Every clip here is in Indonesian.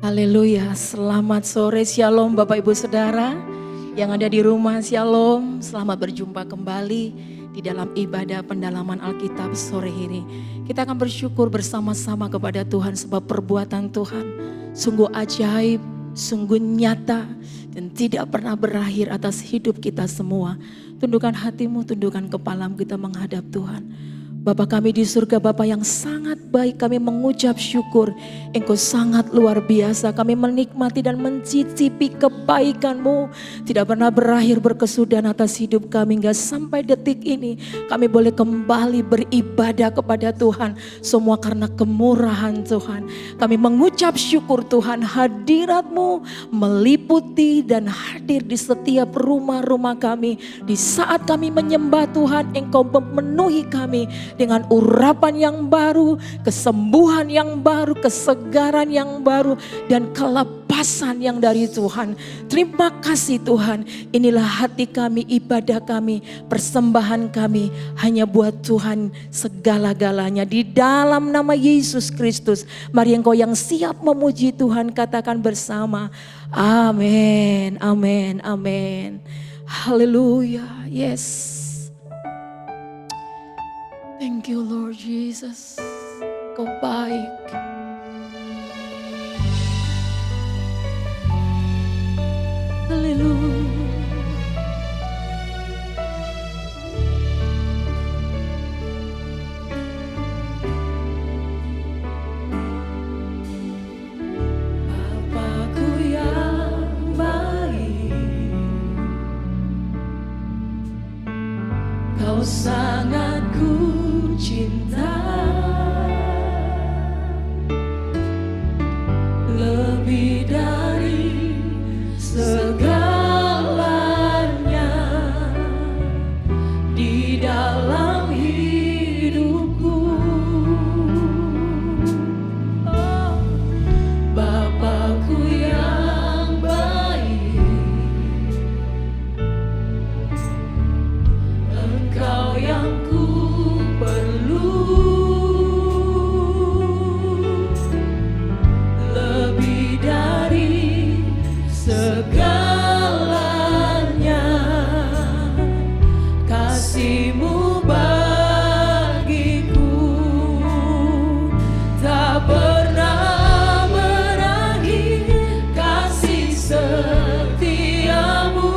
Haleluya, selamat sore, shalom Bapak Ibu Saudara yang ada di rumah, shalom. Selamat berjumpa kembali di dalam ibadah pendalaman Alkitab sore ini. Kita akan bersyukur bersama-sama kepada Tuhan sebab perbuatan Tuhan sungguh ajaib, sungguh nyata dan tidak pernah berakhir atas hidup kita semua. Tundukkan hatimu, tundukkan kepalamu, kita menghadap Tuhan. Bapa kami di surga, Bapa yang sangat baik, kami mengucap syukur. Engkau sangat luar biasa, kami menikmati dan mencicipi kebaikan-Mu. Tidak pernah berakhir berkesudahan atas hidup kami hingga sampai detik ini. Kami boleh kembali beribadah kepada Tuhan, semua karena kemurahan Tuhan. Kami mengucap syukur Tuhan, hadirat-Mu meliputi dan hadir di setiap rumah-rumah kami. Di saat kami menyembah Tuhan, Engkau memenuhi kami dengan urapan yang baru, kesembuhan yang baru, kesegaran yang baru, dan kelepasan yang dari Tuhan. Terima kasih Tuhan, inilah hati kami, ibadah kami, persembahan kami, hanya buat Tuhan segala-galanya. Di dalam nama Yesus Kristus, mari engkau yang siap memuji Tuhan katakan bersama, amin, amin, amin. Haleluya, yes. Thank you Lord Jesus, Kau baik. Haleluya. Bapakku yang baik, Kau sangat ku cinta, lebih dari segalanya di dalam hidupku. Oh, Bapakku yang baik, Engkau yang ku perlu, lebih dari segalanya. Kasih-Mu bagiku tak pernah berakhir, kasih setia-Mu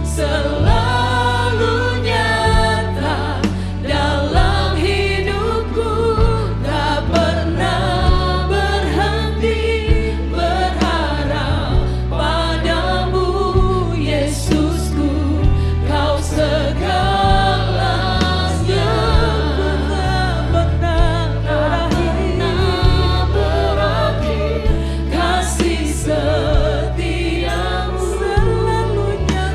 selalu nyata dalam hidupku, tak pernah berhenti berharap padamu Yesusku, Kau segalanya. Tak pernah berakhir, kasih setia-Mu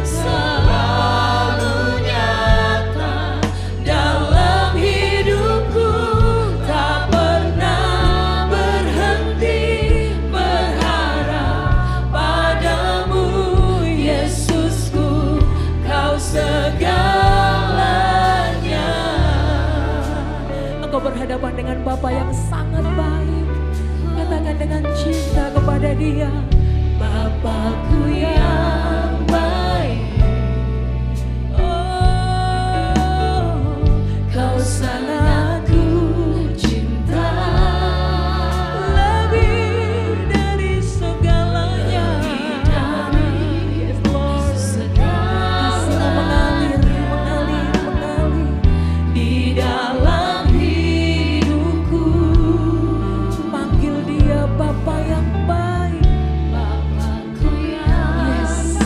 selalu nyata dalam hidupku, tak pernah berhenti berharap padamu Yesusku, Kau segalanya. Engkau berhadapan dengan Bapa yang sangat baik, katakan dengan cinta kepada Dia, Bapakku yang baik, oh, Kau sangat ku cinta, lebih dari segalanya. Yes, Lord. Kasih-Mu mengalir, mengalir, mengalir di dalam hidupku. Panggil Dia Bapa yang baik, Bapakku yang baik.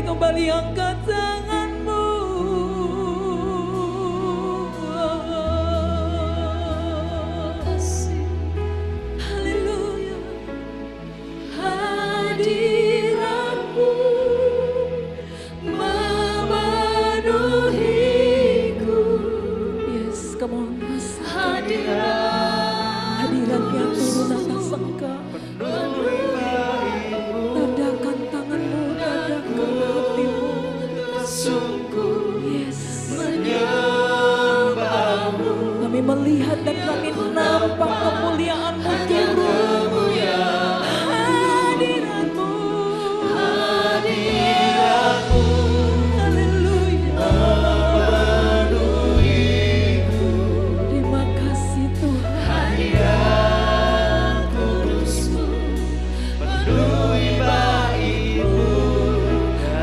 kembali angkat tanganmu. Haleluya. Hadiratmu memenuhiku. Yes, come on. Hadiratnya turun atas engkau. Tadakan tanganmu, tadakan hatimu. Yes. Kami melihat dan kami nampak kemuliaan-Mu turun. Hadirat-Mu. Haleluya. Terima kasih Tuhan.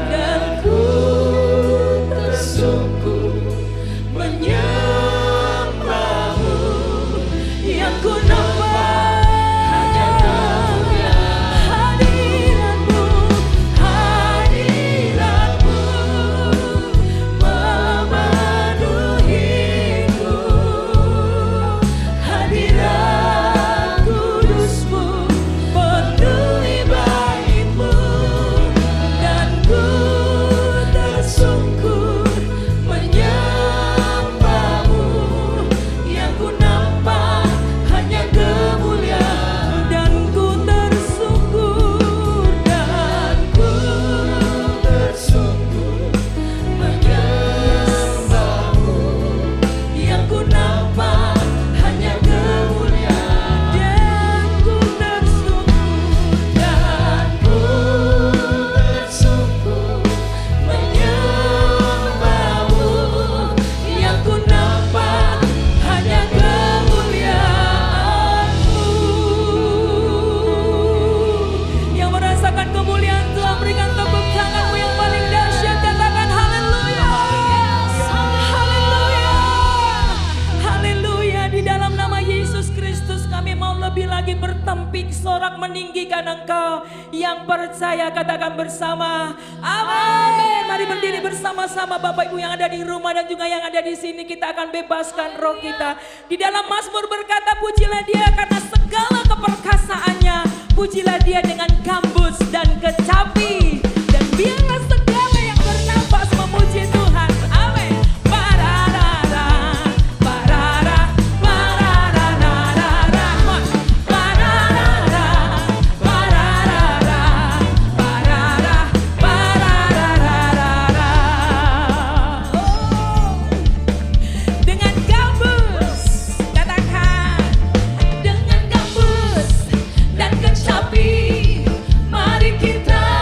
Dan ku tersungkur menyembah-Mu. Yang ku nampak hadirat-Mu, hadirat-Mu memenuhiku. Hadirat kudus-Mu penuhi bait-Mu. Dan ku tersungkur menyembah-Mu. Yang ku nampak hanya kemuliaan. Dan ku tersungkur, dan ku tersungkur menyembah-Mu. Yang ku nampak hanya kemuliaan. Dan ku tersungkur, dan ku tersungkur menyembah-Mu. Yang ku nampak hanya kemuliaan-Mu. Yang merasakan kemuliaan Tuhan, berikan tepuk tanganmu yang paling dahsyat, katakan haleluya. Haleluya. Haleluya. Di dalam nama Yesus Kristus kami mau lebih lagi bertempik sorak meninggikan Engkau. Yang percaya katakan bersama amin. Mari berdiri bersama-sama Bapak Ibu yang ada di rumah dan juga yang ada di sini. Kita akan bebaskan roh kita. Di dalam Mazmur berkata, pujilah Dia karena segala keperkasaannya. Pujilah Dia dengan gambus dan kecapi. Dan biarlah segala yang bernafas memuji Tuhan. Amin. Bararara, barara, bararararara. Bararara, bararara, barara, bararararara. Dengan gambus, katakan. Dengan gambus dan kecapi, mari kita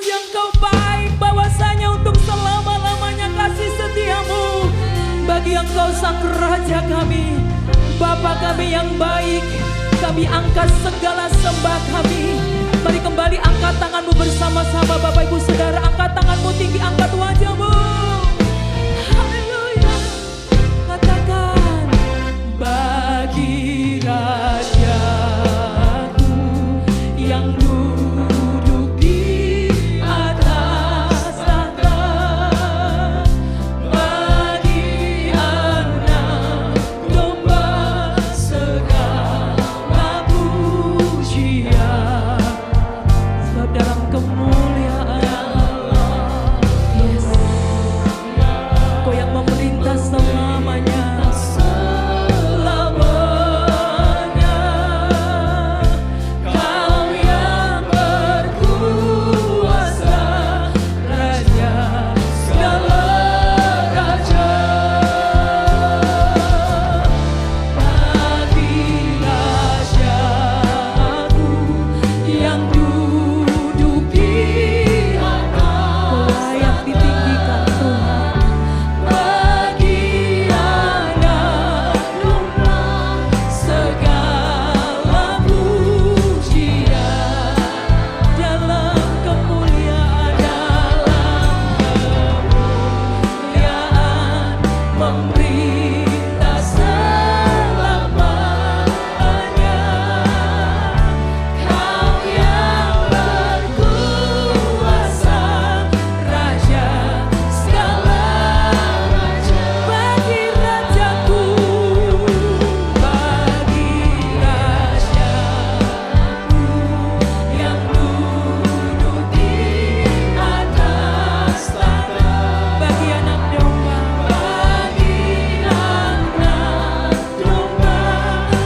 puji Engkau baik, bahwasanya untuk selama-lamanya kasih setiamu. Bagi Engkau sang Raja kami, Bapa kami yang baik, kami angkat segala sembah kami. Mari kembali angkat tanganmu bersama-sama Bapak Ibu Saudara. Angkat tanganmu tinggi, angkat wajahmu. Haleluya. Katakan, bagi Rajaku yang duduk di atas tahta, bagi anak domba segala pujian. Sebab dalam kemuliaan Allah, yes, Kau yang memerintah selamanya, selamanya. Kau yang berkuasa, Raja segala raja. Bagi Rajaku yang duduk di atas, Kau layak ditinggikan Tuhan. Bagi anak domba segala pujian. Dalam kemuliaan, memerintah selamanya. Kau yang berkuasa, Raja segala raja. Bagi Rajaku, bagi Rajaku yang duduk di atas tahta, bagi anak domba, bagi anak domba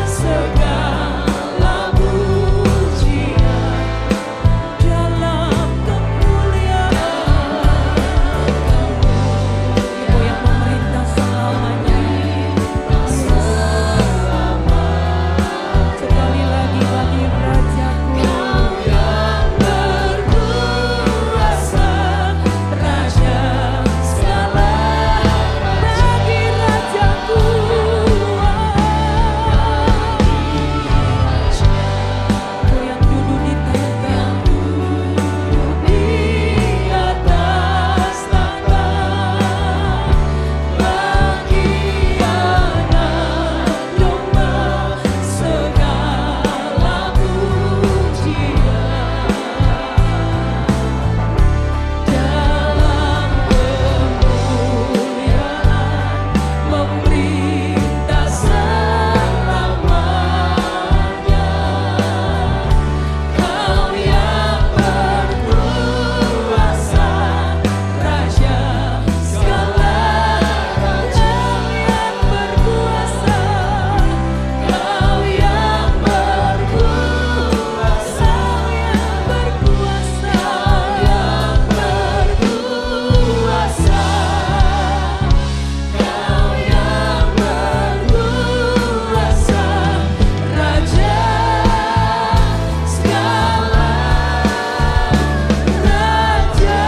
segala pujian. Dalam kemuliaan, Kau yang memerintah selamanya. Sekali lagi, bagi Rajaku yang berkuasa, Raja segala. Bagi Rajaku, Kau yang duduk di tahta, di atas tahta, bagi anak domba segala pujian. Dalam kemuliaan, memerintah selamanya. Kau yang berkuasa, Raja segala raja. Yang berkuasa, Kau yang berkuasa, yang berkuasa, yang berkuasa. Kau yang berkuasa, Raja segala raja.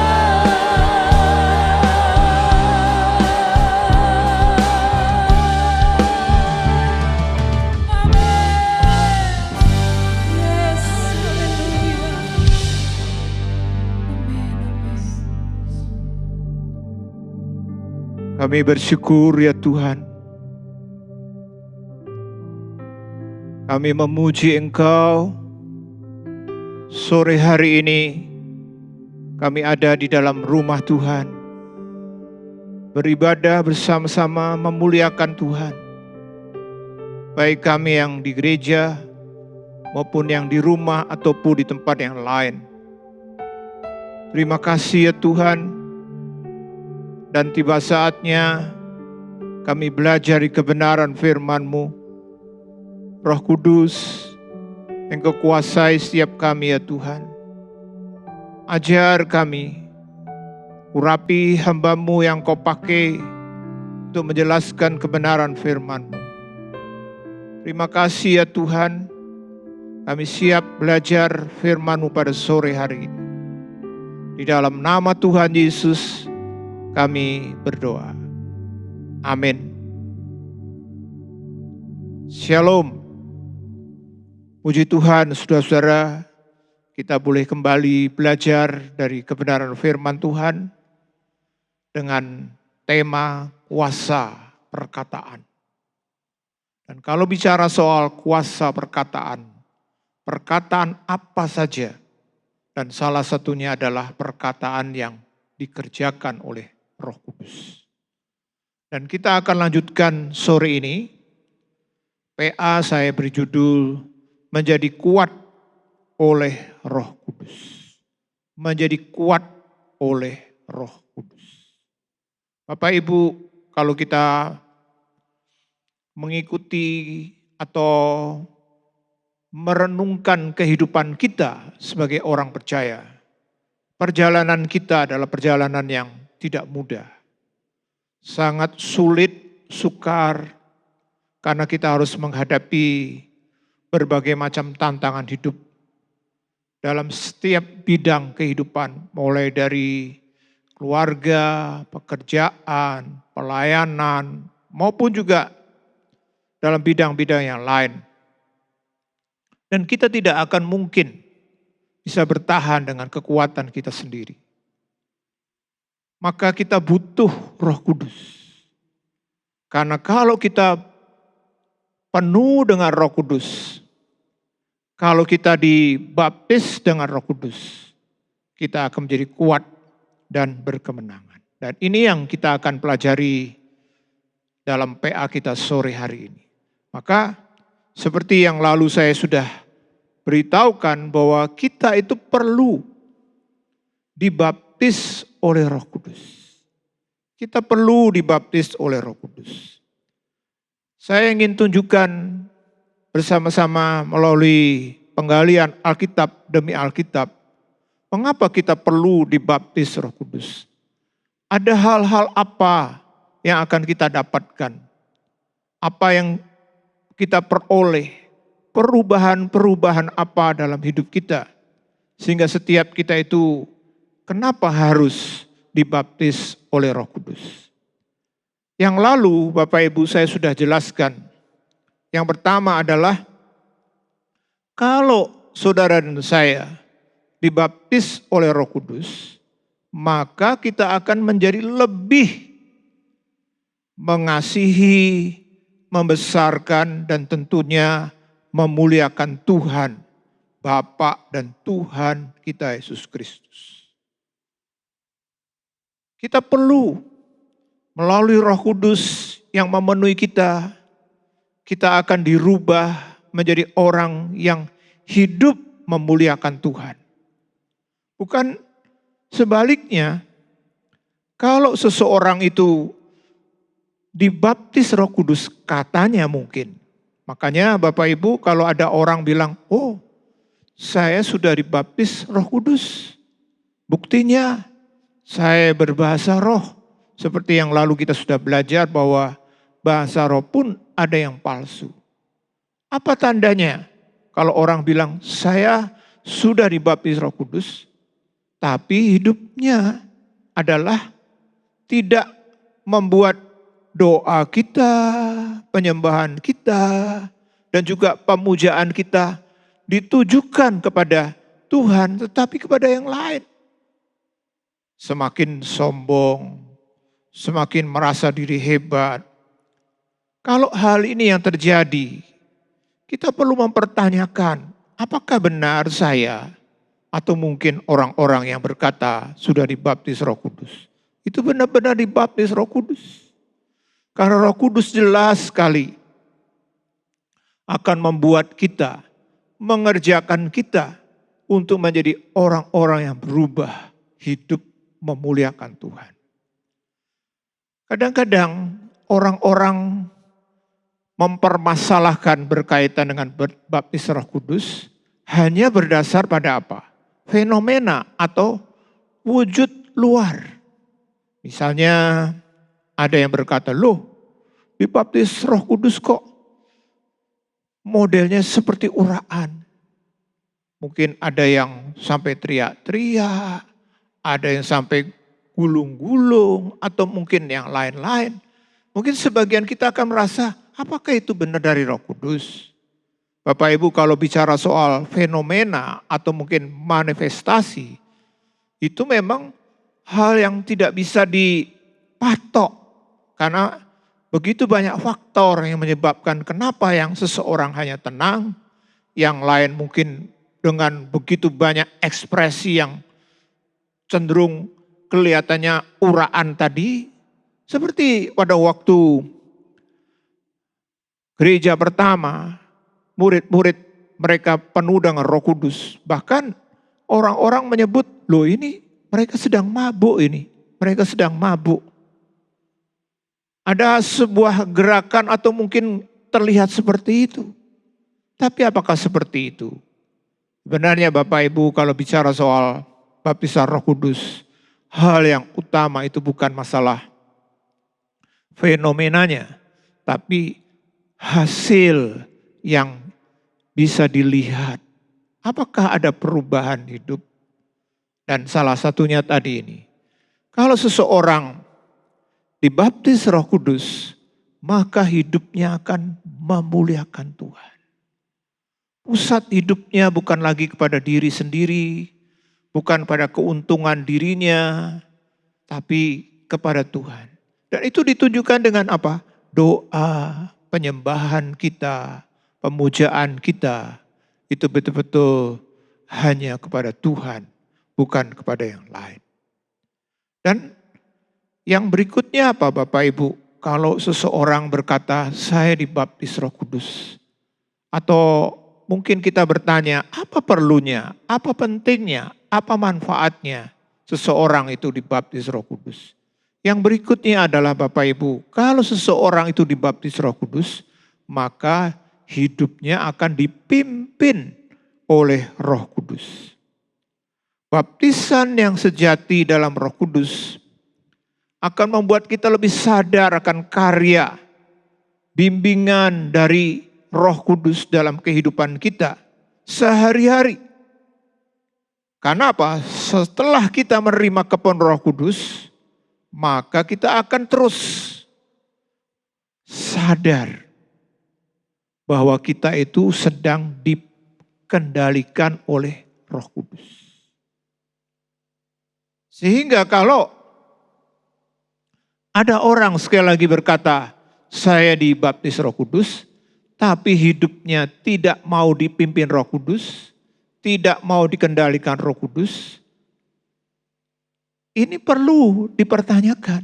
Amin. Yes, haleluya. Amin. Kami bersyukur ya Tuhan. Kami memuji Engkau. Sore hari ini kami ada di dalam rumah Tuhan, beribadah bersama-sama memuliakan Tuhan. Baik kami yang di gereja maupun yang di rumah ataupun di tempat yang lain. Terima kasih ya Tuhan. Dan tiba saatnya kami belajar di kebenaran firman-Mu. Roh Kudus, Engkau kuasai setiap kami ya Tuhan. Ajar kami, urapi hamba-Mu yang Kau pakai untuk menjelaskan kebenaran firman-Mu. Terima kasih ya Tuhan, kami siap belajar firman-Mu pada sore hari ini. Di dalam nama Tuhan Yesus kami berdoa. Amin. Shalom. Puji Tuhan, saudara-saudara, kita boleh kembali belajar dari kebenaran firman Tuhan dengan tema kuasa perkataan. Dan kalau bicara soal kuasa perkataan, perkataan apa saja, dan salah satunya adalah perkataan yang dikerjakan oleh Roh Kudus. Dan kita akan lanjutkan sore ini. PA saya beri judul menjadi kuat oleh Roh Kudus. Menjadi kuat oleh Roh Kudus. Bapak Ibu, kalau kita mengikuti atau merenungkan kehidupan kita sebagai orang percaya, perjalanan kita adalah perjalanan yang tidak mudah. Sangat sulit, sukar, karena kita harus menghadapi berbagai macam tantangan hidup dalam setiap bidang kehidupan, mulai dari keluarga, pekerjaan, pelayanan, maupun juga dalam bidang-bidang yang lain. Dan kita tidak akan mungkin bisa bertahan dengan kekuatan kita sendiri. Maka kita butuh Roh Kudus. Karena kalau kita penuh dengan Roh Kudus, kalau kita dibaptis dengan Roh Kudus, kita akan menjadi kuat dan berkemenangan. Dan ini yang kita akan pelajari dalam PA kita sore hari ini. Maka seperti yang lalu saya sudah beritahukan bahwa kita itu perlu dibaptis oleh Roh Kudus. Kita perlu dibaptis oleh Roh Kudus. Saya ingin tunjukkan bersama-sama melalui penggalian Alkitab demi Alkitab, mengapa kita perlu dibaptis Roh Kudus. Ada hal-hal apa yang akan kita dapatkan, apa yang kita peroleh, perubahan-perubahan apa dalam hidup kita, sehingga setiap kita itu kenapa harus dibaptis oleh Roh Kudus. Yang lalu Bapak Ibu saya sudah jelaskan. Yang pertama adalah kalau saudara dan saya dibaptis oleh Roh Kudus, maka kita akan menjadi lebih mengasihi, membesarkan, dan tentunya memuliakan Tuhan, Bapa dan Tuhan kita Yesus Kristus. Kita perlu melalui Roh Kudus yang memenuhi kita, kita akan dirubah menjadi orang yang hidup memuliakan Tuhan. Bukan sebaliknya, kalau seseorang itu dibaptis Roh Kudus, katanya mungkin. Makanya Bapak Ibu kalau ada orang bilang, oh saya sudah dibaptis Roh Kudus. Buktinya saya berbahasa roh. Seperti yang lalu kita sudah belajar bahwa bahasa roh pun ada yang palsu. Apa tandanya? Kalau orang bilang, saya sudah dibaptis Roh Kudus, tapi hidupnya adalah tidak membuat doa kita, penyembahan kita, dan juga pemujaan kita ditujukan kepada Tuhan, tetapi kepada yang lain. Semakin sombong, semakin merasa diri hebat. Kalau hal ini yang terjadi, kita perlu mempertanyakan, apakah benar saya atau mungkin orang-orang yang berkata sudah dibaptis Roh Kudus, itu benar-benar dibaptis Roh Kudus. Karena Roh Kudus jelas sekali akan membuat kita, mengerjakan kita untuk menjadi orang-orang yang berubah, hidup memuliakan Tuhan. Kadang-kadang orang-orang mempermasalahkan berkaitan dengan baptis Roh Kudus hanya berdasar pada apa? Fenomena atau wujud luar. Misalnya ada yang berkata, loh dibaptis Roh Kudus kok modelnya seperti uraan. Mungkin ada yang sampai teriak-teriak, ada yang sampai gulung-gulung, atau mungkin yang lain-lain. Mungkin sebagian kita akan merasa, apakah itu benar dari Roh Kudus? Bapak Ibu, kalau bicara soal fenomena atau mungkin manifestasi, itu memang hal yang tidak bisa dipatok. Karena begitu banyak faktor yang menyebabkan kenapa yang seseorang hanya tenang, yang lain mungkin dengan begitu banyak ekspresi yang cenderung kelihatannya uraan tadi. Seperti pada waktu gereja pertama, murid-murid mereka penuh dengan Roh Kudus. Bahkan orang-orang menyebut, loh ini mereka sedang mabuk ini. Mereka sedang mabuk. Ada sebuah gerakan atau mungkin terlihat seperti itu. Tapi apakah seperti itu? Sebenarnya Bapak Ibu kalau bicara soal baptisan Roh Kudus, hal yang utama itu bukan masalah fenomenanya, tapi hasil yang bisa dilihat. Apakah ada perubahan hidup? Dan salah satunya tadi ini. Kalau seseorang dibaptis Roh Kudus, maka hidupnya akan memuliakan Tuhan. Pusat hidupnya bukan lagi kepada diri sendiri, bukan pada keuntungan dirinya, tapi kepada Tuhan. Dan itu ditunjukkan dengan apa? Doa, penyembahan kita, pemujaan kita, itu betul-betul hanya kepada Tuhan, bukan kepada yang lain. Dan yang berikutnya apa Bapak Ibu? Kalau seseorang berkata, saya dibaptis Roh Kudus. Atau mungkin kita bertanya, apa perlunya, apa pentingnya, apa manfaatnya seseorang itu dibaptis Roh Kudus. Yang berikutnya adalah Bapak Ibu, kalau seseorang itu dibaptis Roh Kudus, maka hidupnya akan dipimpin oleh Roh Kudus. Baptisan yang sejati dalam Roh Kudus akan membuat kita lebih sadar akan karya, bimbingan dari Roh Kudus dalam kehidupan kita sehari-hari. Karena apa? Setelah kita menerima kepenuhan Roh Kudus, maka kita akan terus sadar bahwa kita itu sedang dikendalikan oleh Roh Kudus. Sehingga kalau ada orang sekali lagi berkata, saya dibaptis Roh Kudus, tapi hidupnya tidak mau dipimpin Roh Kudus, tidak mau dikendalikan Roh Kudus, ini perlu dipertanyakan.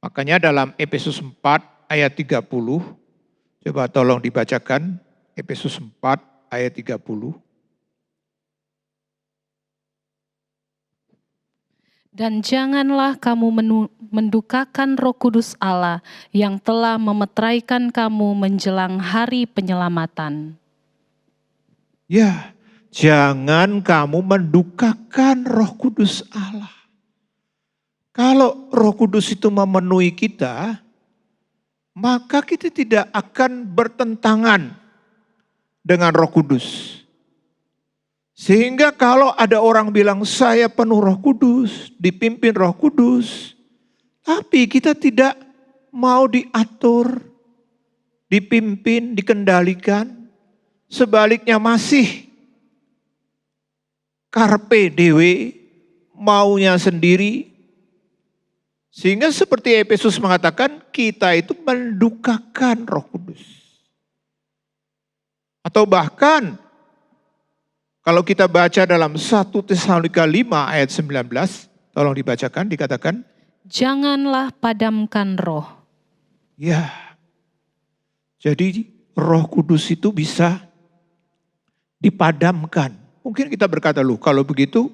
Makanya dalam Efesus 4 ayat 30, coba tolong dibacakan Efesus 4 ayat 30. Dan janganlah kamu mendukakan Roh Kudus Allah yang telah memeteraikan kamu menjelang hari penyelamatan. Ya, jangan kamu mendukakan Roh Kudus Allah. Kalau Roh Kudus itu memenuhi kita, maka kita tidak akan bertentangan dengan Roh Kudus. Sehingga kalau ada orang bilang saya penuh Roh Kudus, dipimpin Roh Kudus, tapi kita tidak mau diatur, dipimpin, dikendalikan, sebaliknya masih karpe dewe, maunya sendiri. Sehingga seperti Efesus mengatakan kita itu mendukakan Roh Kudus. Atau bahkan kalau kita baca dalam 1 Tesalonika 5 ayat 19, tolong dibacakan, dikatakan. Janganlah padamkan roh. Ya, jadi Roh Kudus itu bisa dipadamkan. Mungkin kita berkata, loh kalau begitu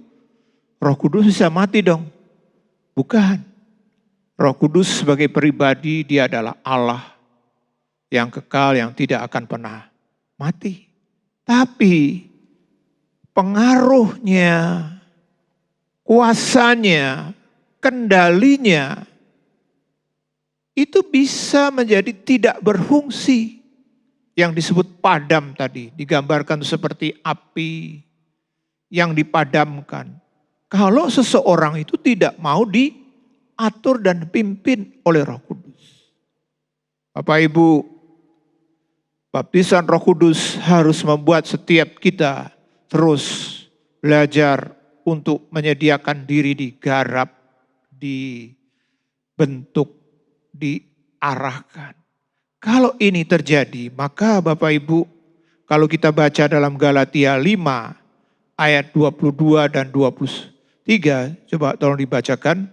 Roh Kudus bisa mati dong. Bukan. Roh Kudus sebagai pribadi dia adalah Allah yang kekal, yang tidak akan pernah mati. Tapi pengaruhnya, kuasanya, kendalinya, itu bisa menjadi tidak berfungsi. Yang disebut padam tadi, digambarkan seperti api yang dipadamkan. kalau seseorang itu tidak mau diatur dan dipimpin oleh Roh Kudus. Bapak Ibu, baptisan Roh Kudus harus membuat setiap kita terus belajar untuk menyediakan diri digarap, dibentuk, diarahkan. Kalau ini terjadi, maka Bapak Ibu, kalau kita baca dalam Galatia 5 ayat 22 dan 23, coba tolong dibacakan.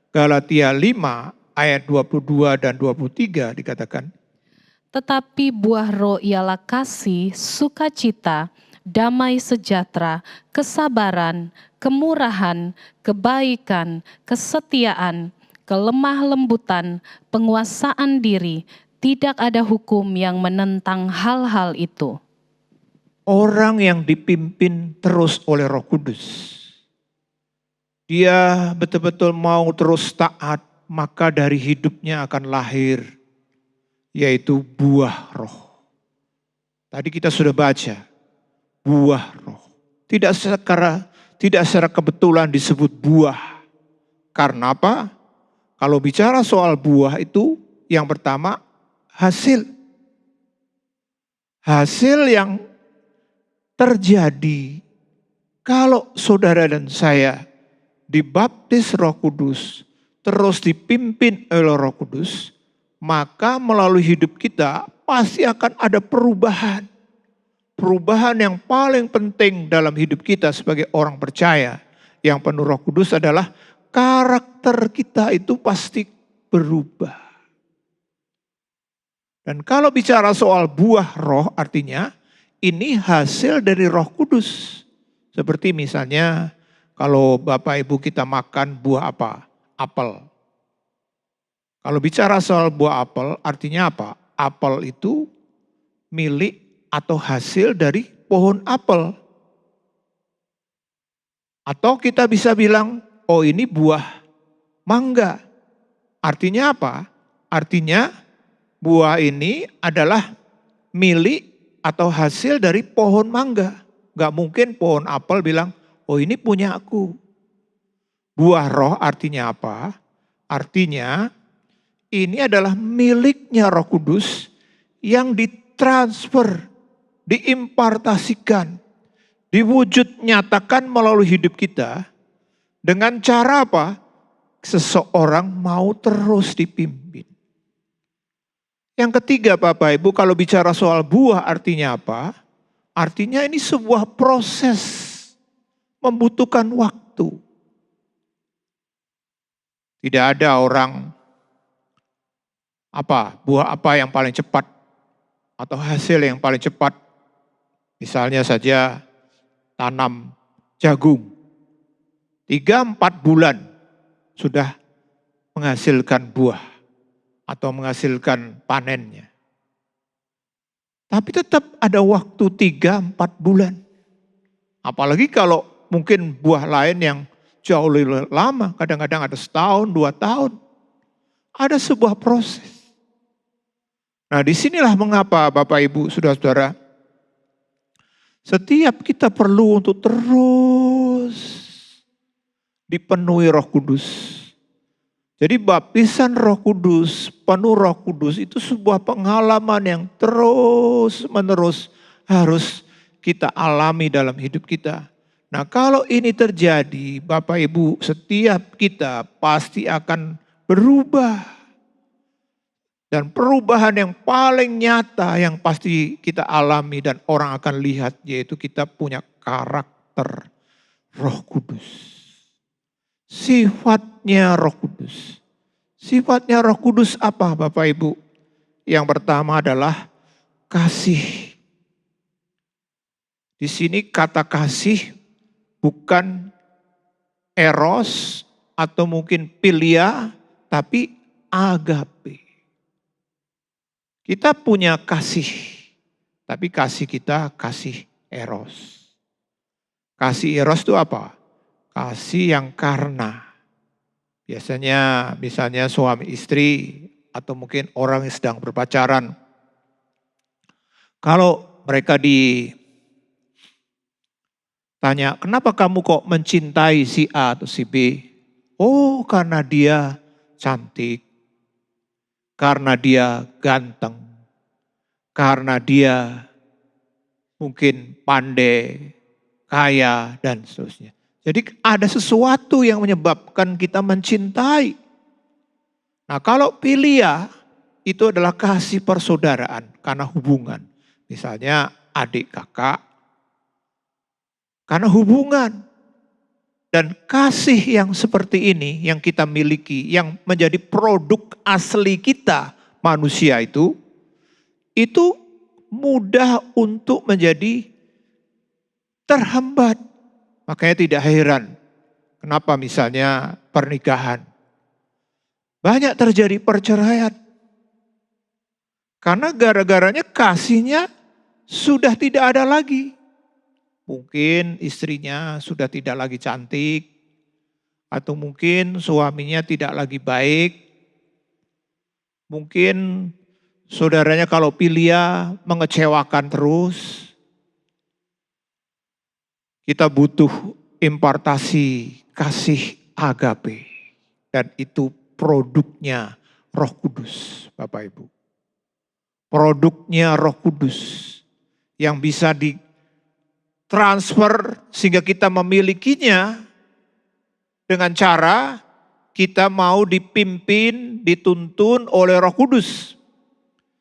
Galatia 5 ayat 22 dan 23 dikatakan. Tetapi buah roh ialah kasih, sukacita, damai sejahtera, kesabaran, kemurahan, kebaikan, kesetiaan, kelemah lembutan, penguasaan diri. Tidak ada hukum yang menentang hal-hal itu. Orang yang dipimpin terus oleh Roh Kudus, dia betul-betul mau terus taat, maka dari hidupnya akan lahir, yaitu buah roh. Tadi kita sudah baca, buah roh. Tidak secara kebetulan disebut buah. Karena apa? Kalau bicara soal buah itu, yang pertama hasil. Hasil yang terjadi kalau saudara dan saya dibaptis Roh Kudus, terus dipimpin oleh Roh Kudus, maka melalui hidup kita pasti akan ada perubahan. Perubahan yang paling penting dalam hidup kita sebagai orang percaya yang penuh Roh Kudus adalah karakter kita itu pasti berubah. Dan kalau bicara soal buah roh, artinya ini hasil dari Roh Kudus. Seperti misalnya kalau Bapak Ibu kita makan buah apa? Apel. Kalau bicara soal buah apel, artinya apa? Apel itu milik atau hasil dari pohon apel. Atau kita bisa bilang, oh ini buah mangga. Artinya apa? Artinya buah ini adalah milik atau hasil dari pohon mangga. Gak mungkin pohon apel bilang, oh ini punya aku. Buah roh artinya apa? Artinya ini adalah miliknya Roh Kudus yang ditransfer, diimpartasikan, diwujud nyatakan melalui hidup kita dengan cara apa? Seseorang mau terus dipimpin. Yang ketiga Bapak Ibu, kalau bicara soal buah artinya apa? Artinya ini sebuah proses membutuhkan waktu. Tidak ada orang buah apa yang paling cepat atau hasil yang paling cepat. Misalnya saja tanam jagung. 3-4 bulan sudah menghasilkan buah atau menghasilkan panennya. Tapi tetap ada waktu 3-4 bulan. Apalagi kalau mungkin buah lain yang jauh lebih lama, kadang-kadang ada 1-2 tahun. Ada sebuah proses. Nah disinilah mengapa Bapak Ibu Saudara-saudara, setiap kita perlu untuk terus dipenuhi Roh Kudus. Jadi baptisan Roh Kudus, penuh Roh Kudus itu sebuah pengalaman yang terus menerus harus kita alami dalam hidup kita. Nah kalau ini terjadi Bapak Ibu, setiap kita pasti akan berubah. Dan perubahan yang paling nyata yang pasti kita alami dan orang akan lihat, yaitu kita punya karakter Roh Kudus. Sifatnya Roh Kudus. Sifatnya Roh Kudus apa Bapak Ibu? Yang pertama adalah kasih. Di sini kata kasih bukan eros atau mungkin philia, tapi agape. Kita punya kasih, tapi kasih kita kasih eros. Kasih eros itu apa? Kasih yang karena. Biasanya misalnya suami istri atau mungkin orang yang sedang berpacaran. Kalau mereka ditaruh tanya, kenapa kamu kok mencintai si A atau si B? Oh, karena dia cantik, karena dia ganteng, karena dia mungkin pandai, kaya, dan seterusnya. Jadi ada sesuatu yang menyebabkan kita mencintai. Nah, kalau filia itu adalah kasih persaudaraan karena hubungan. Misalnya adik kakak, karena hubungan. Dan kasih yang seperti ini yang kita miliki, yang menjadi produk asli kita manusia itu mudah untuk menjadi terhambat. Makanya tidak heran kenapa misalnya pernikahan banyak terjadi perceraian. Karena gara-garanya kasihnya sudah tidak ada lagi. Mungkin istrinya sudah tidak lagi cantik, atau mungkin suaminya tidak lagi baik. Mungkin saudaranya kalau filia mengecewakan terus. Kita butuh impartasi kasih agape. Dan itu produknya Roh Kudus, Bapak Ibu. Produknya Roh Kudus yang bisa ditransfer sehingga kita memilikinya dengan cara kita mau dipimpin, dituntun oleh Roh Kudus.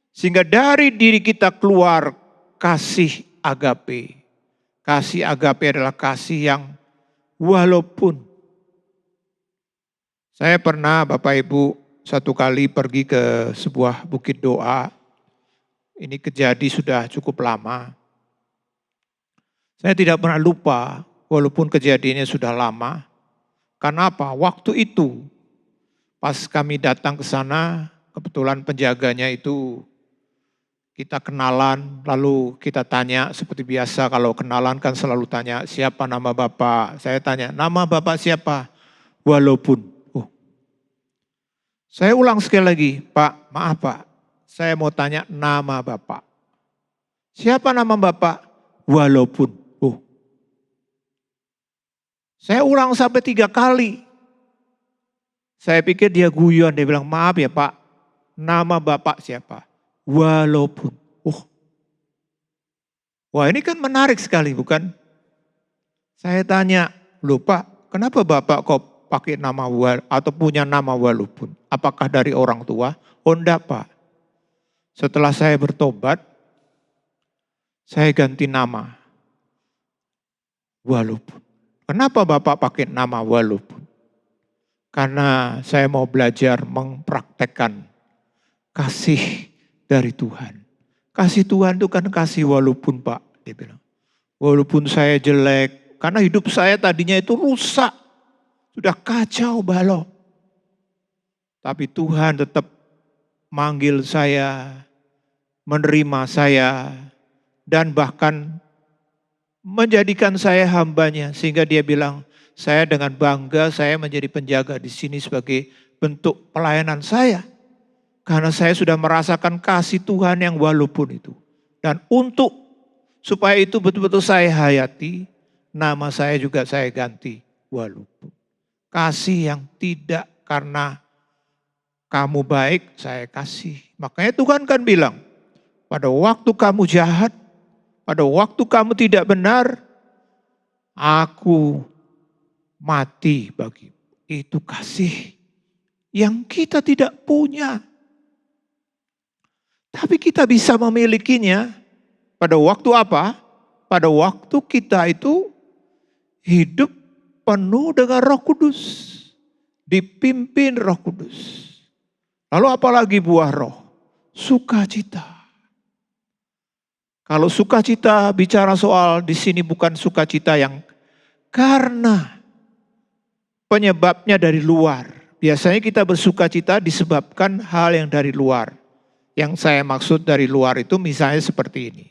Sehingga dari diri kita keluar kasih agape. Kasih agape adalah kasih yang walaupun. Saya pernah Bapak Ibu satu kali pergi ke sebuah bukit doa. Ini kejadian sudah cukup lama. Saya tidak pernah lupa walaupun kejadiannya sudah lama. Karena apa? Waktu itu pas kami datang ke sana, kebetulan penjaganya itu kita kenalan, lalu kita tanya seperti biasa kalau kenalan kan selalu tanya siapa nama Bapak. Saya tanya nama Bapak siapa? Walaupun. Saya ulang sekali lagi, Pak maaf Pak. Saya mau tanya nama Bapak. Siapa nama Bapak? Walaupun. Saya ulang sampai 3 kali. Saya pikir dia guyon, dia bilang maaf ya Pak. Nama Bapak siapa? Walaupun. Wah ini kan menarik sekali bukan? Saya tanya, loh Pak, kenapa Bapak kok pakai nama atau punya nama walaupun? Apakah dari orang tua? Oh enggak Pak. Setelah saya bertobat, saya ganti nama. Walaupun. Kenapa Bapak pakai nama walaupun? Karena saya mau belajar mempraktekkan kasih dari Tuhan. Kasih Tuhan itu kan kasih walaupun Pak, dia bilang. Walaupun saya jelek, karena hidup saya tadinya itu rusak. Sudah kacau balau. Tapi Tuhan tetap manggil saya, menerima saya, dan bahkan menjadikan saya hambanya. Sehingga dia bilang, saya dengan bangga saya menjadi penjaga di sini sebagai bentuk pelayanan saya. Karena saya sudah merasakan kasih Tuhan yang walaupun itu. Dan untuk supaya itu betul-betul saya hayati, nama saya juga saya ganti walaupun. Kasih yang tidak karena kamu baik saya kasih. Makanya Tuhan kan bilang, pada waktu kamu jahat, pada waktu kamu tidak benar, aku mati bagimu. Itu kasih yang kita tidak punya. Tapi kita bisa memilikinya pada waktu apa? Pada waktu kita itu hidup penuh dengan Roh Kudus. Dipimpin Roh Kudus. Lalu apalagi buah roh? Sukacita. Kalau sukacita bicara soal di sini bukan sukacita yang karena penyebabnya dari luar. Biasanya kita bersukacita disebabkan hal yang dari luar. Yang saya maksud dari luar itu misalnya seperti ini.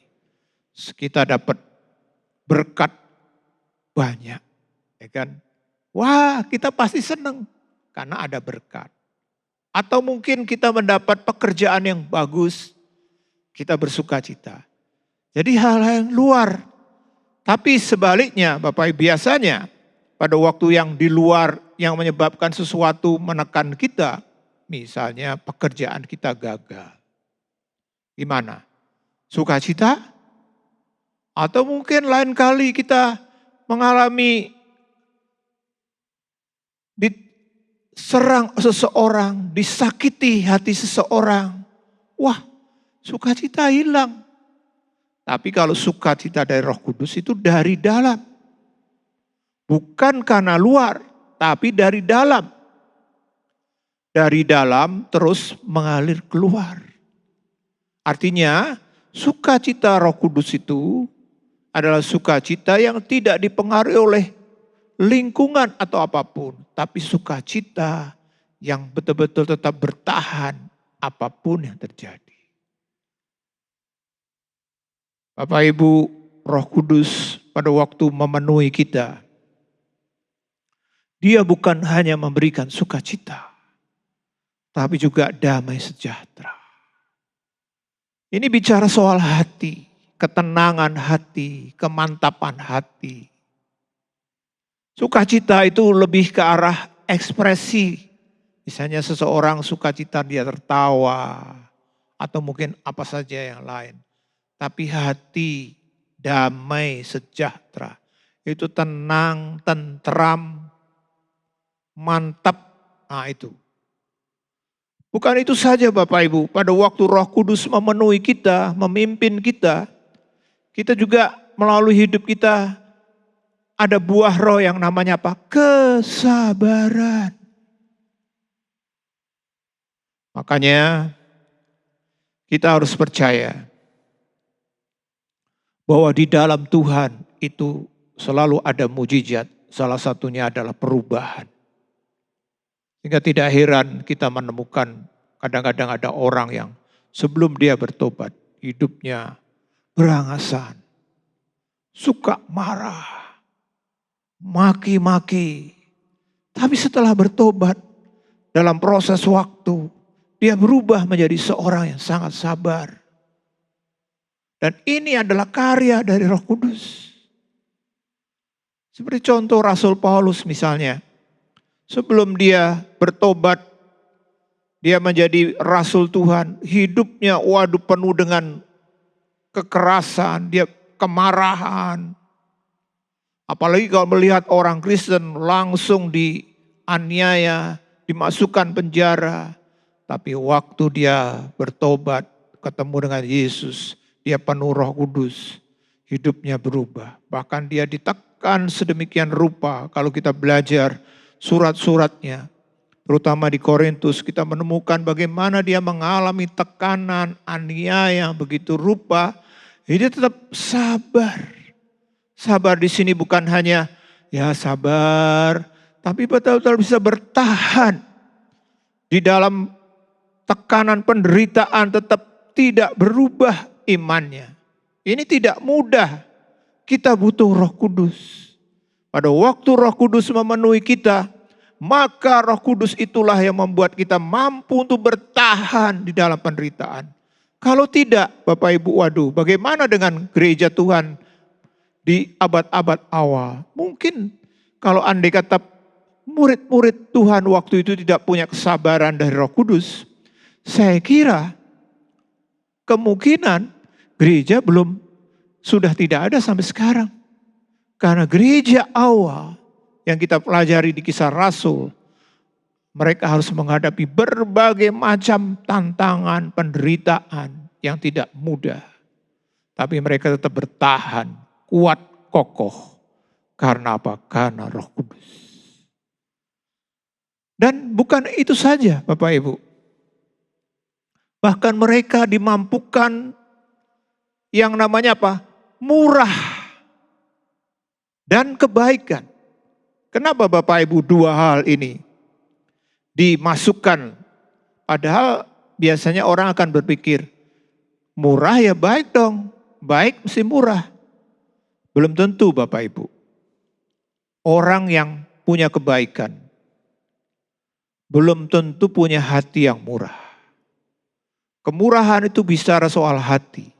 Kita dapat berkat banyak. Ya kan? Wah kita pasti senang karena ada berkat. Atau mungkin kita mendapat pekerjaan yang bagus. Kita bersukacita. Jadi hal-hal yang luar. Tapi sebaliknya Bapak Ibu, biasanya pada waktu yang di luar yang menyebabkan sesuatu menekan kita, misalnya pekerjaan kita gagal. Gimana? Sukacita? Atau mungkin lain kali kita mengalami diserang seseorang, disakiti hati seseorang. Wah, sukacita hilang. Tapi kalau sukacita dari Roh Kudus itu dari dalam. Bukan karena luar, tapi dari dalam. Dari dalam terus mengalir keluar. Artinya, sukacita Roh Kudus itu adalah sukacita yang tidak dipengaruhi oleh lingkungan atau apapun. Tapi sukacita yang betul-betul tetap bertahan apapun yang terjadi. Bapak Ibu, Roh Kudus pada waktu memenuhi kita, Dia bukan hanya memberikan sukacita, tapi juga damai sejahtera. Ini bicara soal hati, ketenangan hati, kemantapan hati. Sukacita itu lebih ke arah ekspresi. Misalnya seseorang sukacita dia tertawa, atau mungkin apa saja yang lain. Tapi hati damai sejahtera. Itu tenang, tentram, mantap. Nah itu. Bukan itu saja Bapak Ibu. Pada waktu Roh Kudus memenuhi kita, memimpin kita. Kita juga melalui hidup kita ada buah roh yang namanya apa? Kesabaran. Makanya kita harus percaya bahwa di dalam Tuhan itu selalu ada mujizat. Salah satunya adalah perubahan. Sehingga tidak heran kita menemukan kadang-kadang ada orang yang sebelum dia bertobat, hidupnya berangasan, suka marah, maki-maki. Tapi setelah bertobat, dalam proses waktu, dia berubah menjadi seorang yang sangat sabar. Dan ini adalah karya dari Roh Kudus. Seperti contoh Rasul Paulus misalnya. Sebelum dia bertobat, dia menjadi Rasul Tuhan. Hidupnya penuh dengan kekerasan, dia kemarahan. Apalagi kalau melihat orang Kristen langsung dianiaya, dimasukkan penjara. Tapi waktu dia bertobat, ketemu dengan Yesus, dia penuh Roh Kudus, hidupnya berubah. Bahkan dia ditekan sedemikian rupa. Kalau kita belajar surat-suratnya, terutama di Korintus, kita menemukan bagaimana dia mengalami tekanan, aniaya begitu rupa. Dia tetap sabar. Sabar di sini bukan hanya ya sabar, tapi betul-betul bisa bertahan di dalam tekanan penderitaan, tetap tidak berubah imannya. Ini tidak mudah. Kita butuh Roh Kudus. Pada waktu Roh Kudus memenuhi kita, maka Roh Kudus itulah yang membuat kita mampu untuk bertahan di dalam penderitaan. Kalau tidak, Bapak Ibu, waduh, bagaimana dengan gereja Tuhan di abad-abad awal? Mungkin kalau andai kata murid-murid Tuhan waktu itu tidak punya kesabaran dari Roh Kudus, saya kira kemungkinan gereja sudah tidak ada sampai sekarang. Karena gereja awal yang kita pelajari di Kisah Rasul, mereka harus menghadapi berbagai macam tantangan, penderitaan yang tidak mudah. Tapi mereka tetap bertahan, kuat, kokoh. Karena apa? Karena Roh Kudus. Dan bukan itu saja Bapak Ibu. Bahkan mereka dimampukan yang namanya apa? Murah dan kebaikan. Kenapa Bapak Ibu dua hal ini dimasukkan? Padahal biasanya orang akan berpikir, murah ya baik dong, baik mesti murah. Belum tentu Bapak Ibu. Orang yang punya kebaikan, belum tentu punya hati yang murah. Kemurahan itu bicara soal hati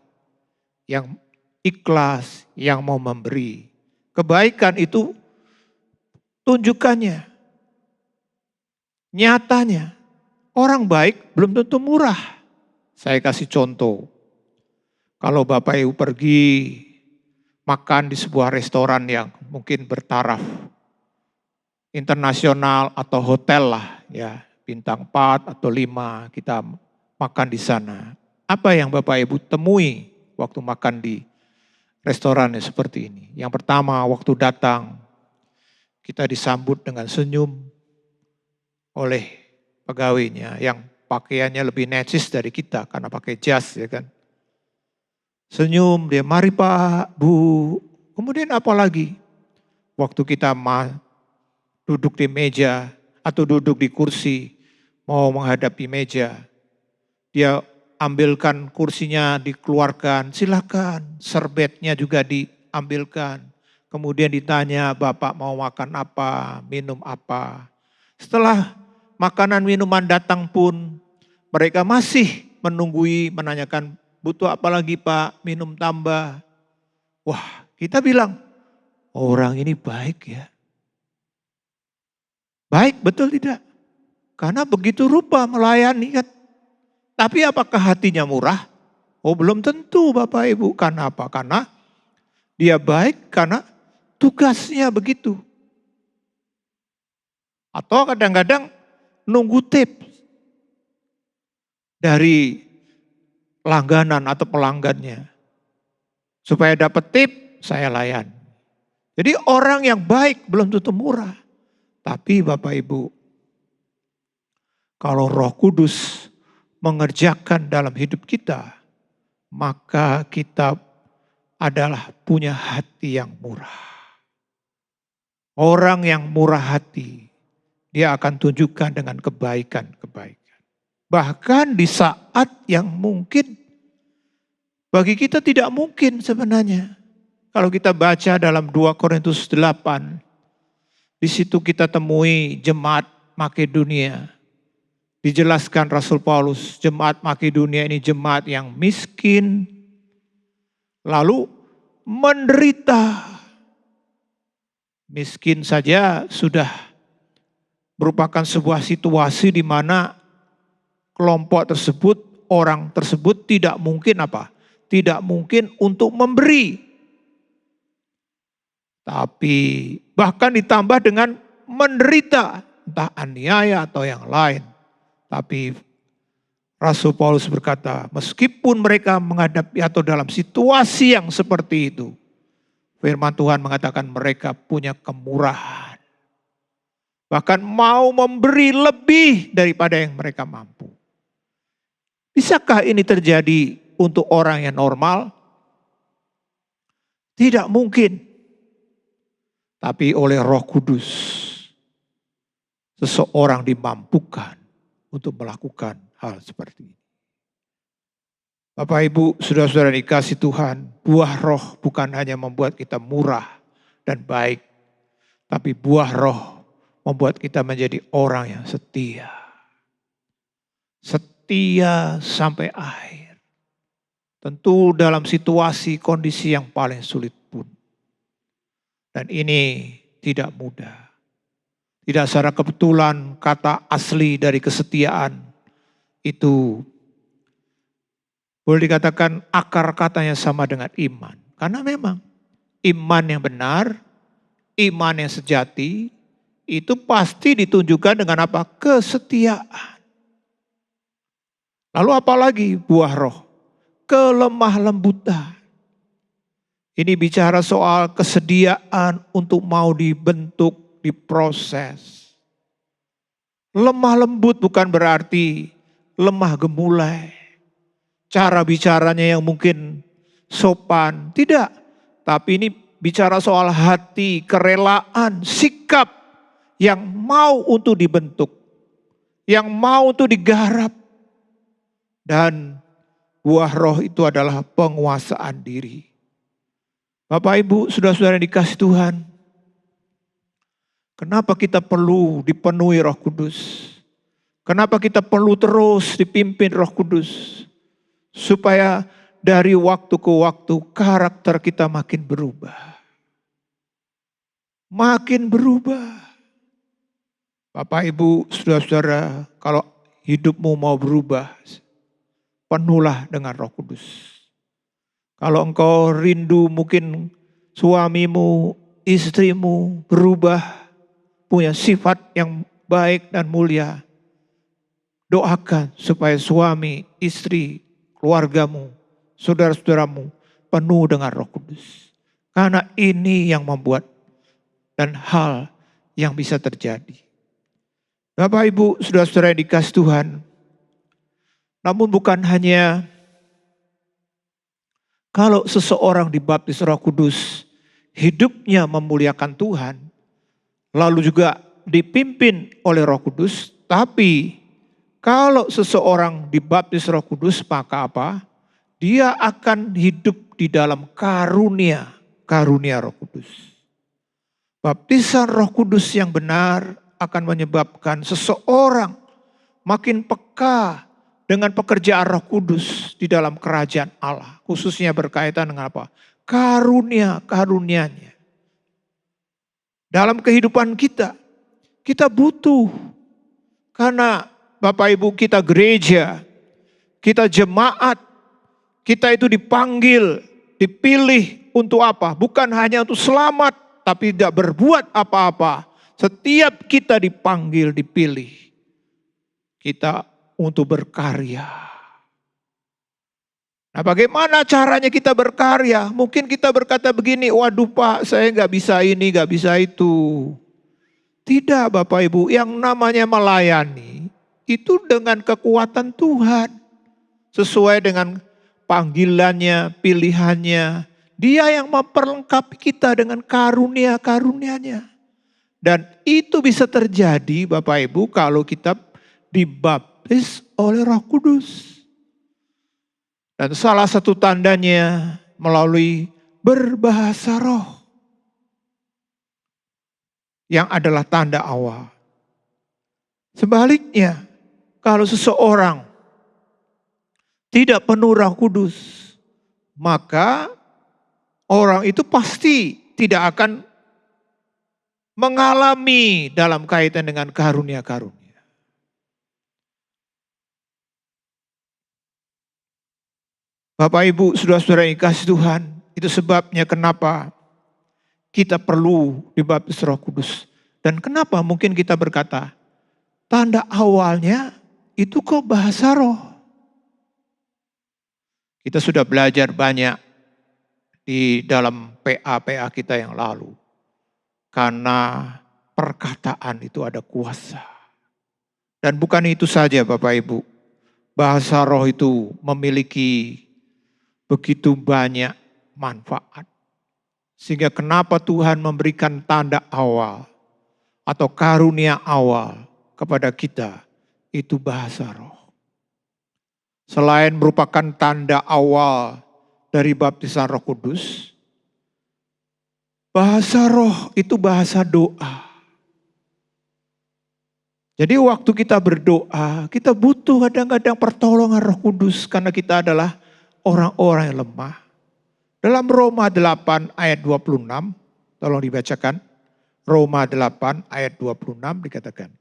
yang ikhlas, yang mau memberi. Kebaikan itu tunjukkannya, nyatanya. Orang baik belum tentu murah. Saya kasih contoh. Kalau Bapak Ibu pergi makan di sebuah restoran yang mungkin bertaraf internasional atau hotel lah ya, bintang 4 atau 5 kita makan di sana. Apa yang Bapak Ibu temui waktu makan di restoran seperti ini? Yang pertama, waktu datang kita disambut dengan senyum oleh pegawainya yang pakaiannya lebih necis dari kita karena pakai jas ya kan. Senyum dia, mari Pak, Bu. Kemudian apa lagi? Waktu kita duduk di meja atau duduk di kursi mau menghadapi meja, dia ambilkan kursinya, dikeluarkan, silakan. Serbetnya juga diambilkan. Kemudian ditanya, Bapak mau makan apa, minum apa. Setelah makanan minuman datang pun mereka masih menunggui, menanyakan butuh apa lagi Pak, minum tambah. Wah, kita bilang orang ini baik ya. Baik, betul tidak? Karena begitu rupa melayani kan. Tapi apakah hatinya murah? Oh belum tentu Bapak Ibu. Karena apa? Karena dia baik karena tugasnya begitu. Atau kadang-kadang nunggu tips dari langganan atau pelanggannya. Supaya dapat tip, saya layan. Jadi orang yang baik belum tentu murah. Tapi Bapak Ibu, kalau Roh Kudus mengerjakan dalam hidup kita, maka kita adalah punya hati yang murah. Orang yang murah hati, dia akan tunjukkan dengan kebaikan-kebaikan. Bahkan di saat yang mungkin bagi kita tidak mungkin sebenarnya. Kalau kita baca dalam 2 Korintus 8, di situ kita temui jemaat Makedonia. Dijelaskan Rasul Paulus, jemaat Makedonia ini jemaat yang miskin, lalu menderita. Miskin saja sudah merupakan sebuah situasi di mana kelompok tersebut, orang tersebut tidak mungkin apa? Tidak mungkin untuk memberi. Tapi bahkan ditambah dengan menderita, entah aniaya atau yang lain. Tapi Rasul Paulus berkata, meskipun mereka menghadapi atau dalam situasi yang seperti itu, firman Tuhan mengatakan mereka punya kemurahan. Bahkan mau memberi lebih daripada yang mereka mampu. Bisakah ini terjadi untuk orang yang normal? Tidak mungkin. Tapi oleh Roh Kudus, seseorang dimampukan untuk melakukan hal seperti ini. Bapak Ibu, saudara-saudara dikasih Tuhan, buah roh bukan hanya membuat kita murah dan baik, tapi buah roh membuat kita menjadi orang yang setia. Setia sampai akhir. Tentu dalam situasi kondisi yang paling sulit pun. Dan ini tidak mudah. Tidak secara kebetulan kata asli dari kesetiaan itu boleh dikatakan akar katanya sama dengan iman. Karena memang iman yang benar, iman yang sejati itu pasti ditunjukkan dengan apa? Kesetiaan. Lalu apalagi buah roh? Kelemah lembutan. Ini bicara soal kesediaan untuk mau dibentuk, diproses. Lemah lembut bukan berarti lemah gemulai. Cara bicaranya yang mungkin sopan, tidak. Tapi ini bicara soal hati, kerelaan, sikap yang mau untuk dibentuk. Yang mau untuk digarap. Dan buah roh itu adalah penguasaan diri. Bapak Ibu, saudara-saudara yang dikasih Tuhan. Kenapa kita perlu dipenuhi Roh Kudus? Kenapa kita perlu terus dipimpin Roh Kudus? Supaya dari waktu ke waktu karakter kita makin berubah. Makin berubah. Bapak, Ibu, saudara-saudara, kalau hidupmu mau berubah, penuhlah dengan Roh Kudus. Kalau engkau rindu mungkin suamimu, istrimu berubah, punya sifat yang baik dan mulia, doakan supaya suami, istri, keluargamu, saudara-saudaramu penuh dengan Roh Kudus. Karena ini yang membuat dan hal yang bisa terjadi. Bapak, Ibu, saudara-saudara yang dikasih Tuhan, namun bukan hanya kalau seseorang dibaptis Roh Kudus, hidupnya memuliakan Tuhan, lalu juga dipimpin oleh Roh Kudus, tapi kalau seseorang dibaptis Roh Kudus, maka apa? Dia akan hidup di dalam karunia Roh Kudus. Baptisan Roh Kudus yang benar akan menyebabkan seseorang makin peka dengan pekerjaan Roh Kudus di dalam kerajaan Allah. Khususnya berkaitan dengan apa? Karunia-karunia-Nya. Dalam kehidupan kita butuh. Karena Bapak Ibu, kita gereja, kita jemaat, kita itu dipanggil, dipilih untuk apa? Bukan hanya untuk selamat, tapi tidak berbuat apa-apa. Setiap kita dipanggil, dipilih, kita untuk berkarya. Nah, bagaimana caranya kita berkarya? Mungkin kita berkata begini, waduh Pak, saya gak bisa ini, gak bisa itu. Tidak Bapak Ibu, yang namanya melayani itu dengan kekuatan Tuhan. Sesuai dengan panggilannya, pilihannya. Dia yang memperlengkapi kita dengan karunia-karunia-Nya. Dan itu bisa terjadi Bapak Ibu kalau kita dibaptis oleh Roh Kudus. Dan salah satu tandanya melalui berbahasa roh. Yang adalah tanda awal. Sebaliknya, kalau seseorang tidak penuh Roh Kudus, maka orang itu pasti tidak akan mengalami dalam kaitan dengan karunia-karunia. Bapak Ibu, saudara-saudara yang dikasih Tuhan, itu sebabnya kenapa kita perlu dibaptis Roh Kudus. Dan kenapa mungkin kita berkata, tanda awalnya itu kok bahasa roh. Kita sudah belajar banyak di dalam PA kita yang lalu. Karena perkataan itu ada kuasa. Dan bukan itu saja Bapak Ibu. Bahasa roh itu memiliki begitu banyak manfaat. Sehingga kenapa Tuhan memberikan tanda awal atau karunia awal kepada kita, itu bahasa roh. Selain merupakan tanda awal dari baptisan Roh Kudus, bahasa roh itu bahasa doa. Jadi waktu kita berdoa, kita butuh kadang-kadang pertolongan Roh Kudus karena kita adalah orang-orang yang lemah. Dalam Roma 8 ayat 26, tolong dibacakan. Roma 8 ayat 26 dikatakan.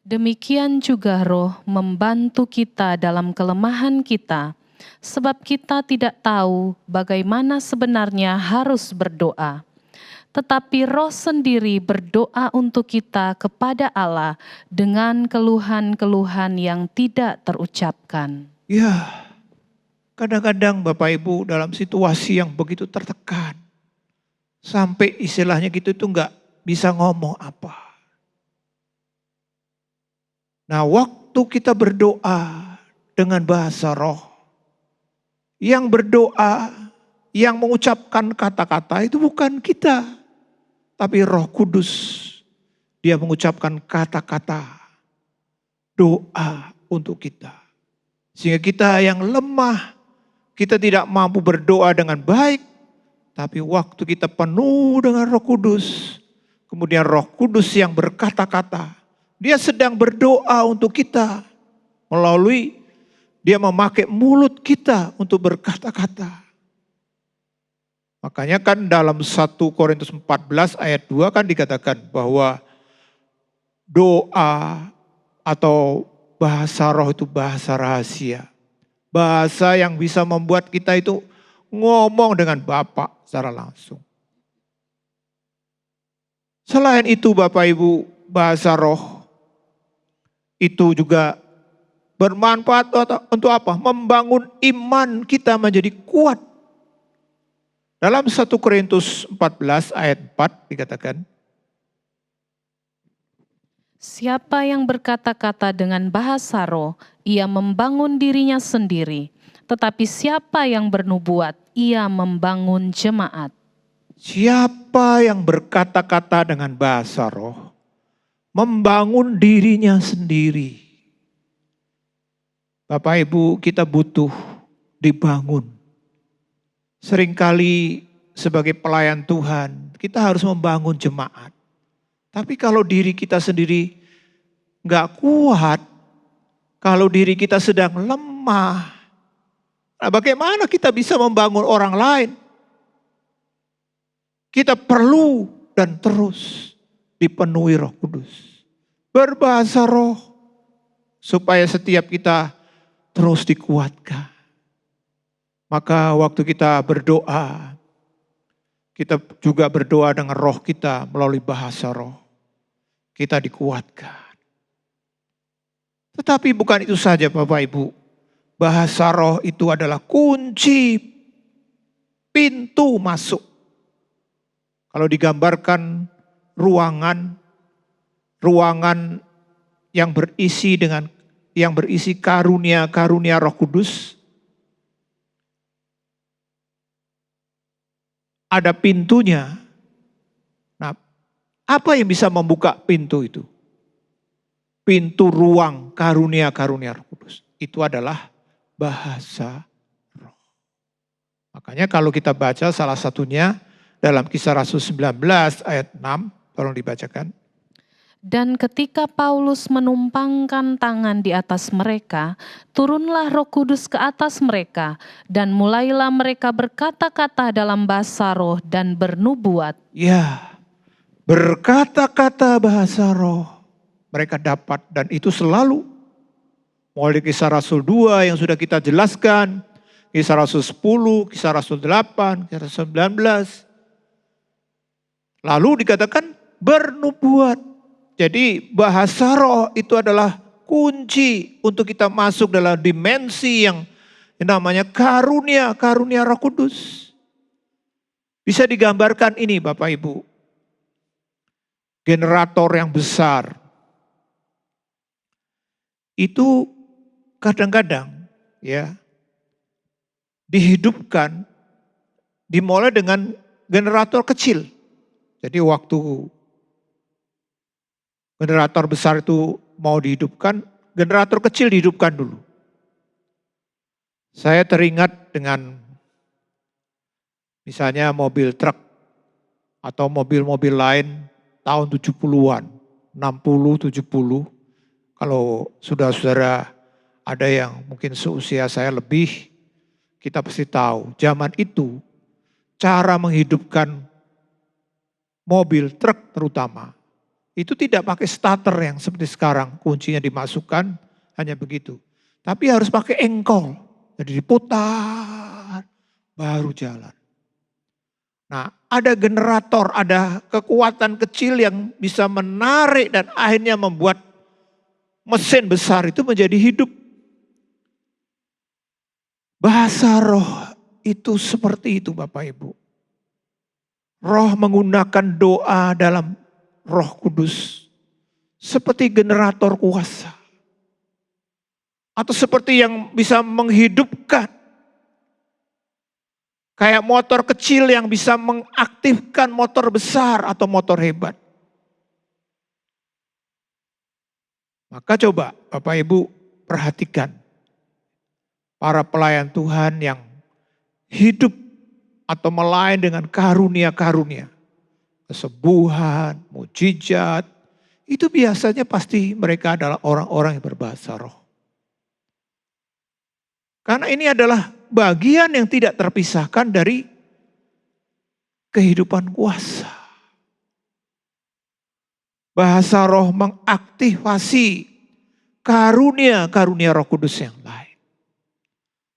Demikian juga roh membantu kita dalam kelemahan kita, sebab kita tidak tahu bagaimana sebenarnya harus berdoa. Tetapi roh sendiri berdoa untuk kita kepada Allah dengan keluhan-keluhan yang tidak terucapkan. Ya, kadang-kadang Bapak Ibu dalam situasi yang begitu tertekan. Sampai istilahnya gitu itu enggak bisa ngomong apa. Nah, waktu kita berdoa dengan bahasa roh, yang berdoa, yang mengucapkan kata-kata itu bukan kita. Tapi Roh Kudus, dia mengucapkan kata-kata doa untuk kita. Sehingga kita yang lemah, kita tidak mampu berdoa dengan baik. Tapi waktu kita penuh dengan Roh Kudus, kemudian Roh Kudus yang berkata-kata, dia sedang berdoa untuk kita melalui Dia memakai mulut kita untuk berkata-kata. Makanya kan dalam 1 Korintus 14 ayat 2 kan dikatakan bahwa doa atau bahasa roh itu bahasa rahasia. Bahasa yang bisa membuat kita itu ngomong dengan Bapa secara langsung. Selain itu Bapak Ibu, bahasa roh itu juga bermanfaat untuk apa? Membangun iman kita menjadi kuat. Dalam 1 Korintus 14 ayat 4 dikatakan, Siapa yang berkata-kata dengan bahasa roh, ia membangun dirinya sendiri. Tetapi siapa yang bernubuat, ia membangun jemaat. siapa yang berkata-kata dengan bahasa roh, membangun dirinya sendiri. Bapak Ibu, kita butuh dibangun. Seringkali sebagai pelayan Tuhan, kita harus membangun jemaat. Tapi kalau diri kita sendiri nggak kuat, kalau diri kita sedang lemah, nah bagaimana kita bisa membangun orang lain? Kita perlu dan terus dipenuhi Roh Kudus. Berbahasa roh, supaya setiap kita terus dikuatkan. Maka waktu kita berdoa, kita juga berdoa dengan roh kita melalui bahasa roh. Kita dikuatkan. Tetapi bukan itu saja Bapak Ibu. Bahasa roh itu adalah kunci pintu masuk. Kalau digambarkan ruangan yang berisi karunia Roh Kudus, ada pintunya. Nah, apa yang bisa membuka pintu itu? Pintu ruang karunia Roh Kudus. Itu adalah bahasa roh. Makanya kalau kita baca salah satunya dalam Kisah Rasul 19 ayat 6, tolong dibacakan. Dan ketika Paulus menumpangkan tangan di atas mereka, turunlah Roh Kudus ke atas mereka, dan mulailah mereka berkata-kata dalam bahasa roh dan bernubuat. Ya, berkata-kata bahasa roh mereka dapat, dan itu selalu. Mulai Kisah Rasul 2 yang sudah kita jelaskan, Kisah Rasul 10, Kisah Rasul 8, Kisah Rasul 19. Lalu dikatakan bernubuat. Jadi bahasa roh itu adalah kunci untuk kita masuk dalam dimensi yang namanya karunia Roh Kudus. Bisa digambarkan ini Bapak Ibu. Generator yang besar. Itu kadang-kadang ya dihidupkan dimulai dengan generator kecil. Jadi waktu generator besar itu mau dihidupkan, generator kecil dihidupkan dulu. Saya teringat dengan misalnya mobil truk atau mobil-mobil lain tahun 70-an, 60, 70. Kalau saudara-saudara ada yang mungkin seusia saya lebih, kita pasti tahu zaman itu cara menghidupkan mobil truk terutama, itu tidak pakai starter yang seperti sekarang, kuncinya dimasukkan hanya begitu. Tapi harus pakai engkol, jadi diputar, baru jalan. Nah ada generator, ada kekuatan kecil yang bisa menarik dan akhirnya membuat mesin besar itu menjadi hidup. Bahasa roh itu seperti itu Bapak Ibu. Roh menggunakan doa dalam Roh Kudus seperti generator kuasa. Atau seperti yang bisa menghidupkan. Kayak motor kecil yang bisa mengaktifkan motor besar atau motor hebat. Maka coba Bapak Ibu perhatikan para pelayan Tuhan yang hidup atau melayani dengan karunia-karunia. Kesembuhan, mujizat. Itu biasanya pasti mereka adalah orang-orang yang berbahasa roh. Karena ini adalah bagian yang tidak terpisahkan dari kehidupan kuasa. Bahasa roh mengaktifasi karunia-karunia Roh Kudus yang lain.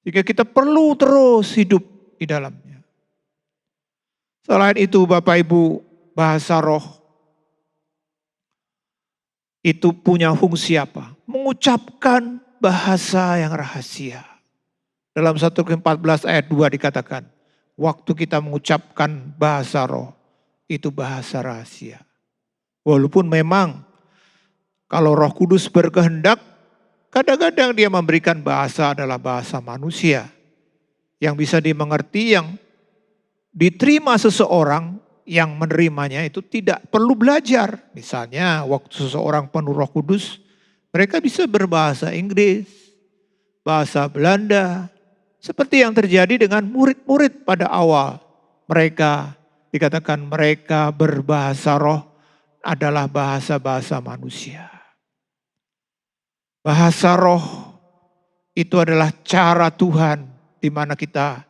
Jika kita perlu terus hidup di dalamnya. Selain itu Bapak Ibu, bahasa roh itu punya fungsi apa? Mengucapkan bahasa yang rahasia. Dalam 1 Korintus 14 ayat 2 dikatakan, waktu kita mengucapkan bahasa roh, itu bahasa rahasia. Walaupun memang kalau Roh Kudus berkehendak, kadang-kadang dia memberikan bahasa adalah bahasa manusia. Yang bisa dimengerti, yang diterima seseorang yang menerimanya itu tidak perlu belajar. Misalnya waktu seseorang penuh Roh Kudus, mereka bisa berbahasa Inggris, bahasa Belanda, seperti yang terjadi dengan murid-murid pada awal. Mereka dikatakan mereka berbahasa roh adalah bahasa-bahasa manusia. Bahasa roh itu adalah cara Tuhan di mana kita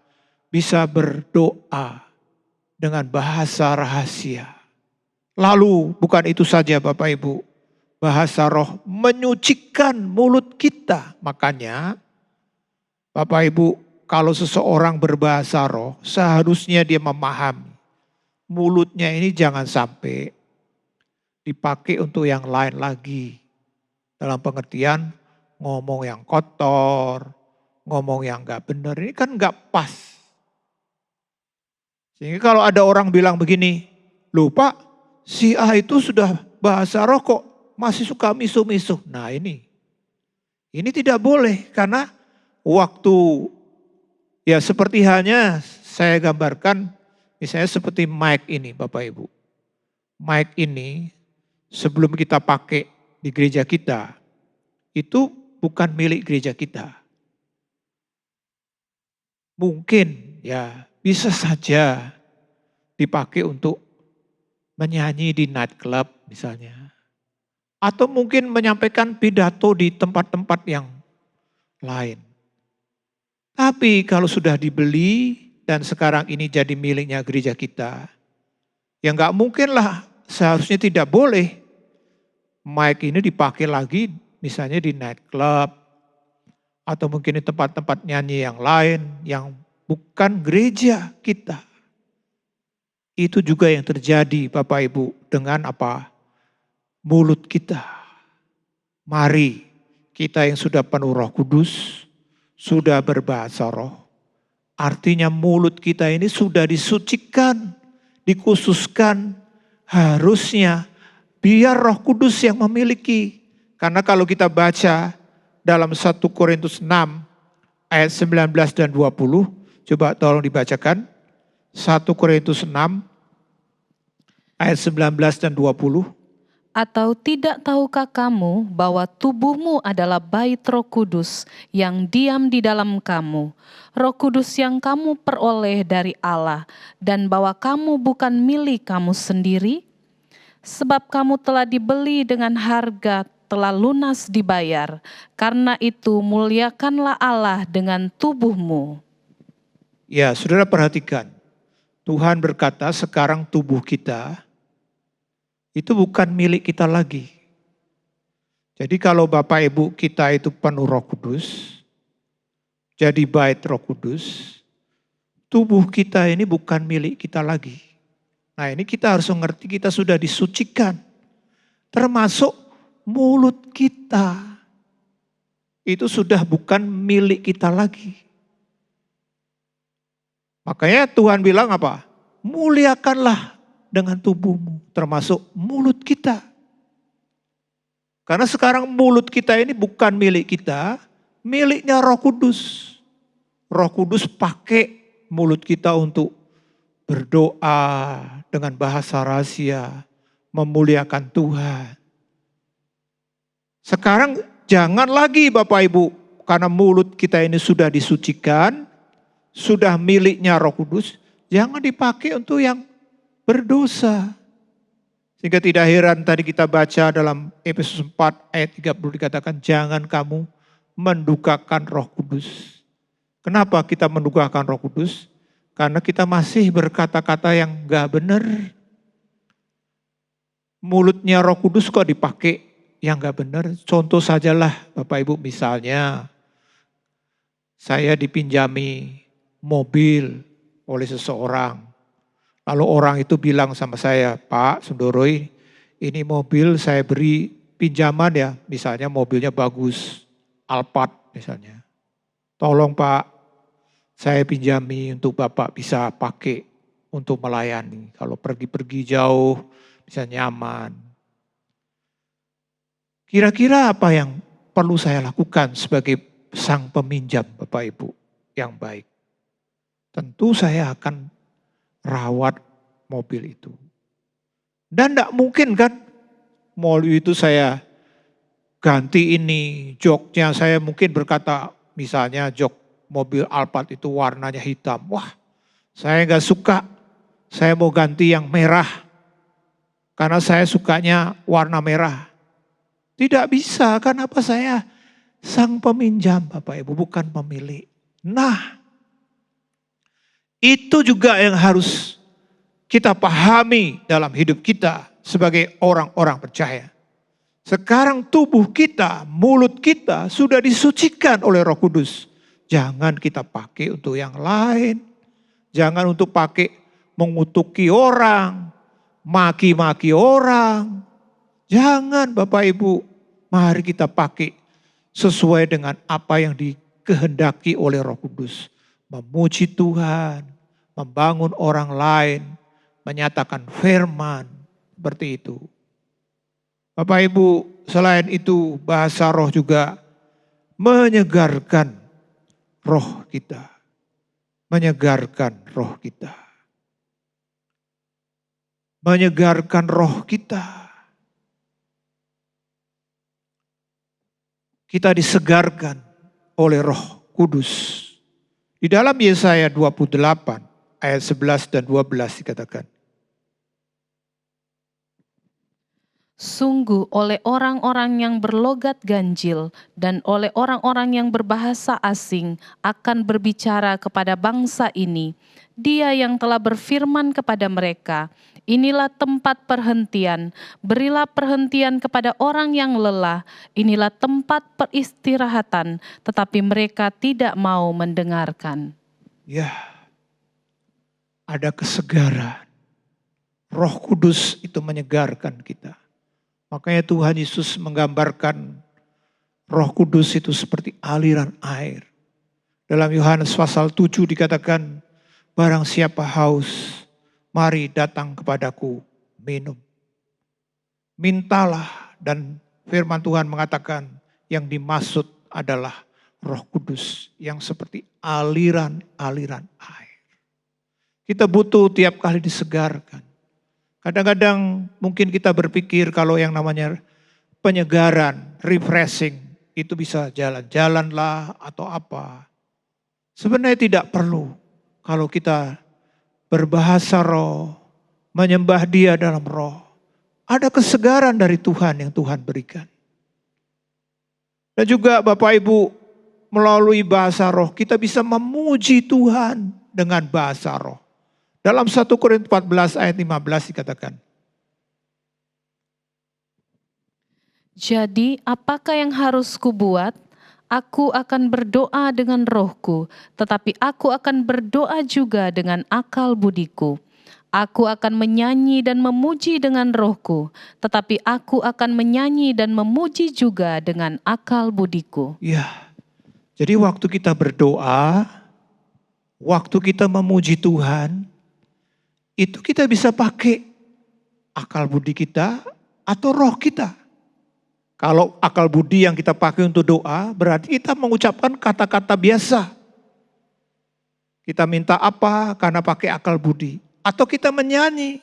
bisa berdoa dengan bahasa rahasia. Lalu bukan itu saja Bapak Ibu, bahasa roh menyucikan mulut kita. Makanya Bapak Ibu, kalau seseorang berbahasa roh, seharusnya dia memahami. Mulutnya ini jangan sampai dipakai untuk yang lain lagi. Dalam pengertian ngomong yang kotor, ngomong yang gak benar, ini kan gak pas. Sehingga kalau ada orang bilang begini, loh Pak, si A itu sudah bahasa roh kok masih suka misu-misu. Nah ini tidak boleh karena waktu ya seperti halnya saya gambarkan misalnya seperti mic ini Bapak Ibu. Mic ini sebelum kita pakai di gereja kita itu bukan milik gereja kita. Mungkin ya bisa saja dipakai untuk menyanyi di nightclub misalnya. Atau mungkin menyampaikan pidato di tempat-tempat yang lain. Tapi kalau sudah dibeli dan sekarang ini jadi miliknya gereja kita, ya nggak mungkin lah, seharusnya tidak boleh mic ini dipakai lagi misalnya di nightclub atau mungkin di tempat-tempat nyanyi yang lain yang bukan gereja kita. Itu juga yang terjadi Bapak Ibu dengan apa? Mulut kita. Mari kita yang sudah penuh Roh Kudus, sudah berbahasa roh. Artinya mulut kita ini sudah disucikan, dikhususkan. Harusnya biar Roh Kudus yang memiliki. Karena kalau kita baca dalam 1 Korintus 6 ayat 19 dan 20. Coba tolong dibacakan. 1 Korintus 6 ayat 19 dan 20. Atau tidak tahukah kamu bahwa tubuhmu adalah bait Roh Kudus yang diam di dalam kamu, Roh Kudus yang kamu peroleh dari Allah, dan bahwa kamu bukan milik kamu sendiri? Sebab kamu telah dibeli dengan harga, telah lunas dibayar. Karena itu muliakanlah Allah dengan tubuhmu. Ya, saudara perhatikan. Tuhan berkata sekarang tubuh kita itu bukan milik kita lagi. Jadi kalau Bapak Ibu kita itu penuh Roh Kudus, jadi bait Roh Kudus, tubuh kita ini bukan milik kita lagi. Nah ini kita harus mengerti kita sudah disucikan. Termasuk mulut kita. Itu sudah bukan milik kita lagi. Makanya Tuhan bilang apa? Muliakanlah dengan tubuhmu, termasuk mulut kita. Karena sekarang mulut kita ini bukan milik kita, miliknya Roh Kudus. Roh Kudus pakai mulut kita untuk berdoa dengan bahasa rahasia, memuliakan Tuhan. Sekarang jangan lagi Bapak Ibu, karena mulut kita ini sudah disucikan, sudah miliknya Roh Kudus, jangan dipakai untuk yang berdosa. Sehingga tidak heran tadi kita baca dalam Efesus 4 ayat 30 dikatakan jangan kamu mendukakan Roh Kudus. Kenapa kita mendukakan Roh Kudus? Karena kita masih berkata-kata yang gak benar. Mulutnya Roh Kudus kok dipakai yang gak benar. Contoh sajalah Bapak Ibu, misalnya saya dipinjami mobil oleh seseorang. Lalu orang itu bilang sama saya, Pak Sundoroi, ini mobil saya beri pinjaman ya, misalnya mobilnya bagus, Alphard misalnya. Tolong Pak, saya pinjami untuk Bapak bisa pakai untuk melayani. Kalau pergi-pergi jauh bisa nyaman. Kira-kira apa yang perlu saya lakukan sebagai sang peminjam Bapak Ibu yang baik? Tentu saya akan rawat mobil itu. Dan tidak mungkin kan mobil itu saya ganti ini, joknya saya mungkin berkata misalnya jok mobil Alphard itu warnanya hitam. Wah, saya nggak suka, saya mau ganti yang merah. Karena saya sukanya warna merah. Tidak bisa, kenapa saya sang peminjam Bapak Ibu, bukan pemilik. Nah, itu juga yang harus kita pahami dalam hidup kita sebagai orang-orang percaya. Sekarang tubuh kita, mulut kita sudah disucikan oleh Roh Kudus. Jangan kita pakai untuk yang lain. Jangan untuk pakai mengutuki orang, maki-maki orang. Jangan Bapak Ibu, mari kita pakai sesuai dengan apa yang dikehendaki oleh Roh Kudus. Memuji Tuhan, membangun orang lain, menyatakan firman, seperti itu. Bapak Ibu, selain itu bahasa roh juga menyegarkan roh kita. Menyegarkan roh kita. Menyegarkan roh kita. Kita disegarkan oleh Roh Kudus. Di dalam Yesaya 28 ayat 11 dan 12 dikatakan. Sungguh oleh orang-orang yang berlogat ganjil dan oleh orang-orang yang berbahasa asing akan berbicara kepada bangsa ini. Dia yang telah berfirman kepada mereka, inilah tempat perhentian, berilah perhentian kepada orang yang lelah, inilah tempat peristirahatan, tetapi mereka tidak mau mendengarkan. Ya, ada kesegaran. Roh Kudus itu menyegarkan kita. Makanya Tuhan Yesus menggambarkan Roh Kudus itu seperti aliran air. Dalam Yohanes pasal 7 dikatakan, barang siapa haus, mari datang kepadaku minum. Mintalah, dan firman Tuhan mengatakan yang dimaksud adalah Roh Kudus yang seperti aliran-aliran air. Kita butuh tiap kali disegarkan. Kadang-kadang mungkin kita berpikir kalau yang namanya penyegaran, refreshing, itu bisa jalan-jalan lah atau apa. Sebenarnya tidak perlu kalau kita berbahasa roh, menyembah Dia dalam roh. Ada kesegaran dari Tuhan yang Tuhan berikan. Dan juga Bapak Ibu, melalui bahasa roh kita bisa memuji Tuhan dengan bahasa roh. Dalam 1 Korintus 14 ayat 15 dikatakan. Jadi apakah yang harus kubuat? Aku akan berdoa dengan rohku, tetapi aku akan berdoa juga dengan akal budiku. Aku akan menyanyi dan memuji dengan rohku, tetapi aku akan menyanyi dan memuji juga dengan akal budiku. Ya, jadi waktu kita berdoa, waktu kita memuji Tuhan, itu kita bisa pakai akal budi kita atau roh kita. Kalau akal budi yang kita pakai untuk doa, berarti kita mengucapkan kata-kata biasa. Kita minta apa karena pakai akal budi. Atau kita menyanyi.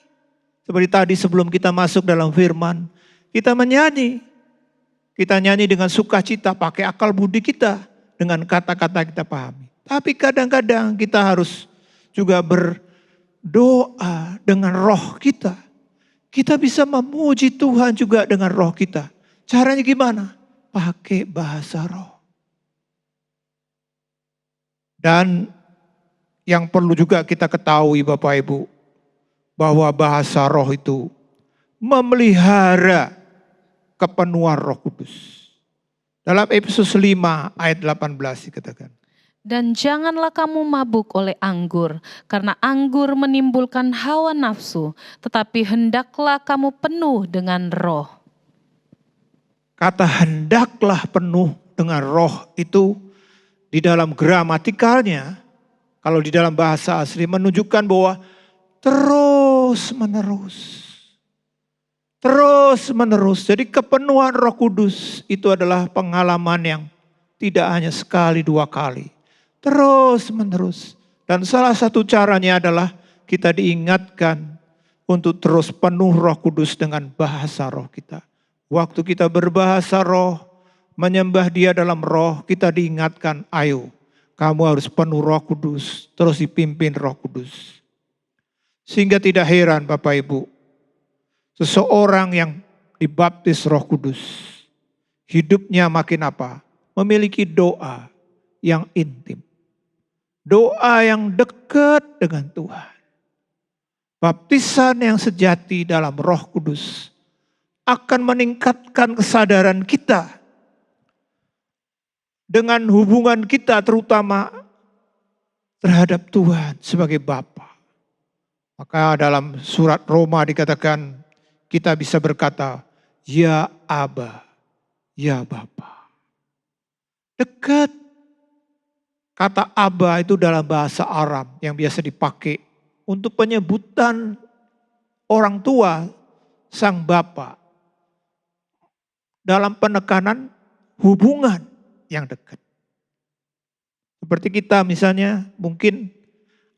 Seperti tadi sebelum kita masuk dalam firman, kita menyanyi. Kita nyanyi dengan sukacita, pakai akal budi kita. Dengan kata-kata kita pahami. Tapi kadang-kadang kita harus juga berdoa dengan roh kita. Kita bisa memuji Tuhan juga dengan roh kita. Caranya gimana? Pakai bahasa roh. Dan yang perlu juga kita ketahui Bapak Ibu, bahwa bahasa roh itu memelihara kepenuhan Roh Kudus. Dalam Efesus 5 ayat 18 dikatakan. Dan janganlah kamu mabuk oleh anggur, karena anggur menimbulkan hawa nafsu, tetapi hendaklah kamu penuh dengan roh. Kata hendaklah penuh dengan roh itu di dalam gramatikalnya, kalau di dalam bahasa asli menunjukkan bahwa terus menerus. Terus menerus. Jadi kepenuhan Roh Kudus itu adalah pengalaman yang tidak hanya sekali dua kali. Terus menerus. Dan salah satu caranya adalah kita diingatkan untuk terus penuh Roh Kudus dengan bahasa roh kita. Waktu kita berbahasa roh, menyembah Dia dalam roh, kita diingatkan, ayo kamu harus penuh Roh Kudus, terus dipimpin Roh Kudus. Sehingga tidak heran Bapak Ibu, seseorang yang dibaptis Roh Kudus, hidupnya makin apa? Memiliki doa yang intim. Doa yang dekat dengan Tuhan. Baptisan yang sejati dalam Roh Kudus akan meningkatkan kesadaran kita dengan hubungan kita terutama terhadap Tuhan sebagai Bapa. Maka dalam surat Roma dikatakan kita bisa berkata, ya Aba, ya Bapa. Dekat. Kata Aba itu dalam bahasa Arab yang biasa dipakai untuk penyebutan orang tua sang Bapa. Dalam penekanan hubungan yang dekat. Seperti kita misalnya mungkin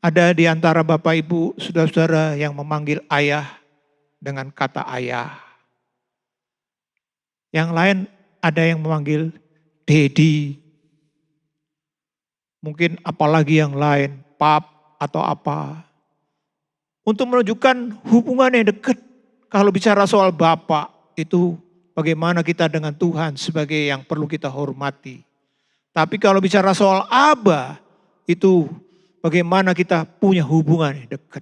ada di antara Bapak Ibu, saudara-saudara yang memanggil ayah dengan kata ayah. Yang lain ada yang memanggil daddy. Mungkin apalagi yang lain, pap atau apa. Untuk menunjukkan hubungan yang dekat. Kalau bicara soal Bapak itu bagaimana kita dengan Tuhan sebagai yang perlu kita hormati. Tapi kalau bicara soal Aba, itu bagaimana kita punya hubungan yang dekat.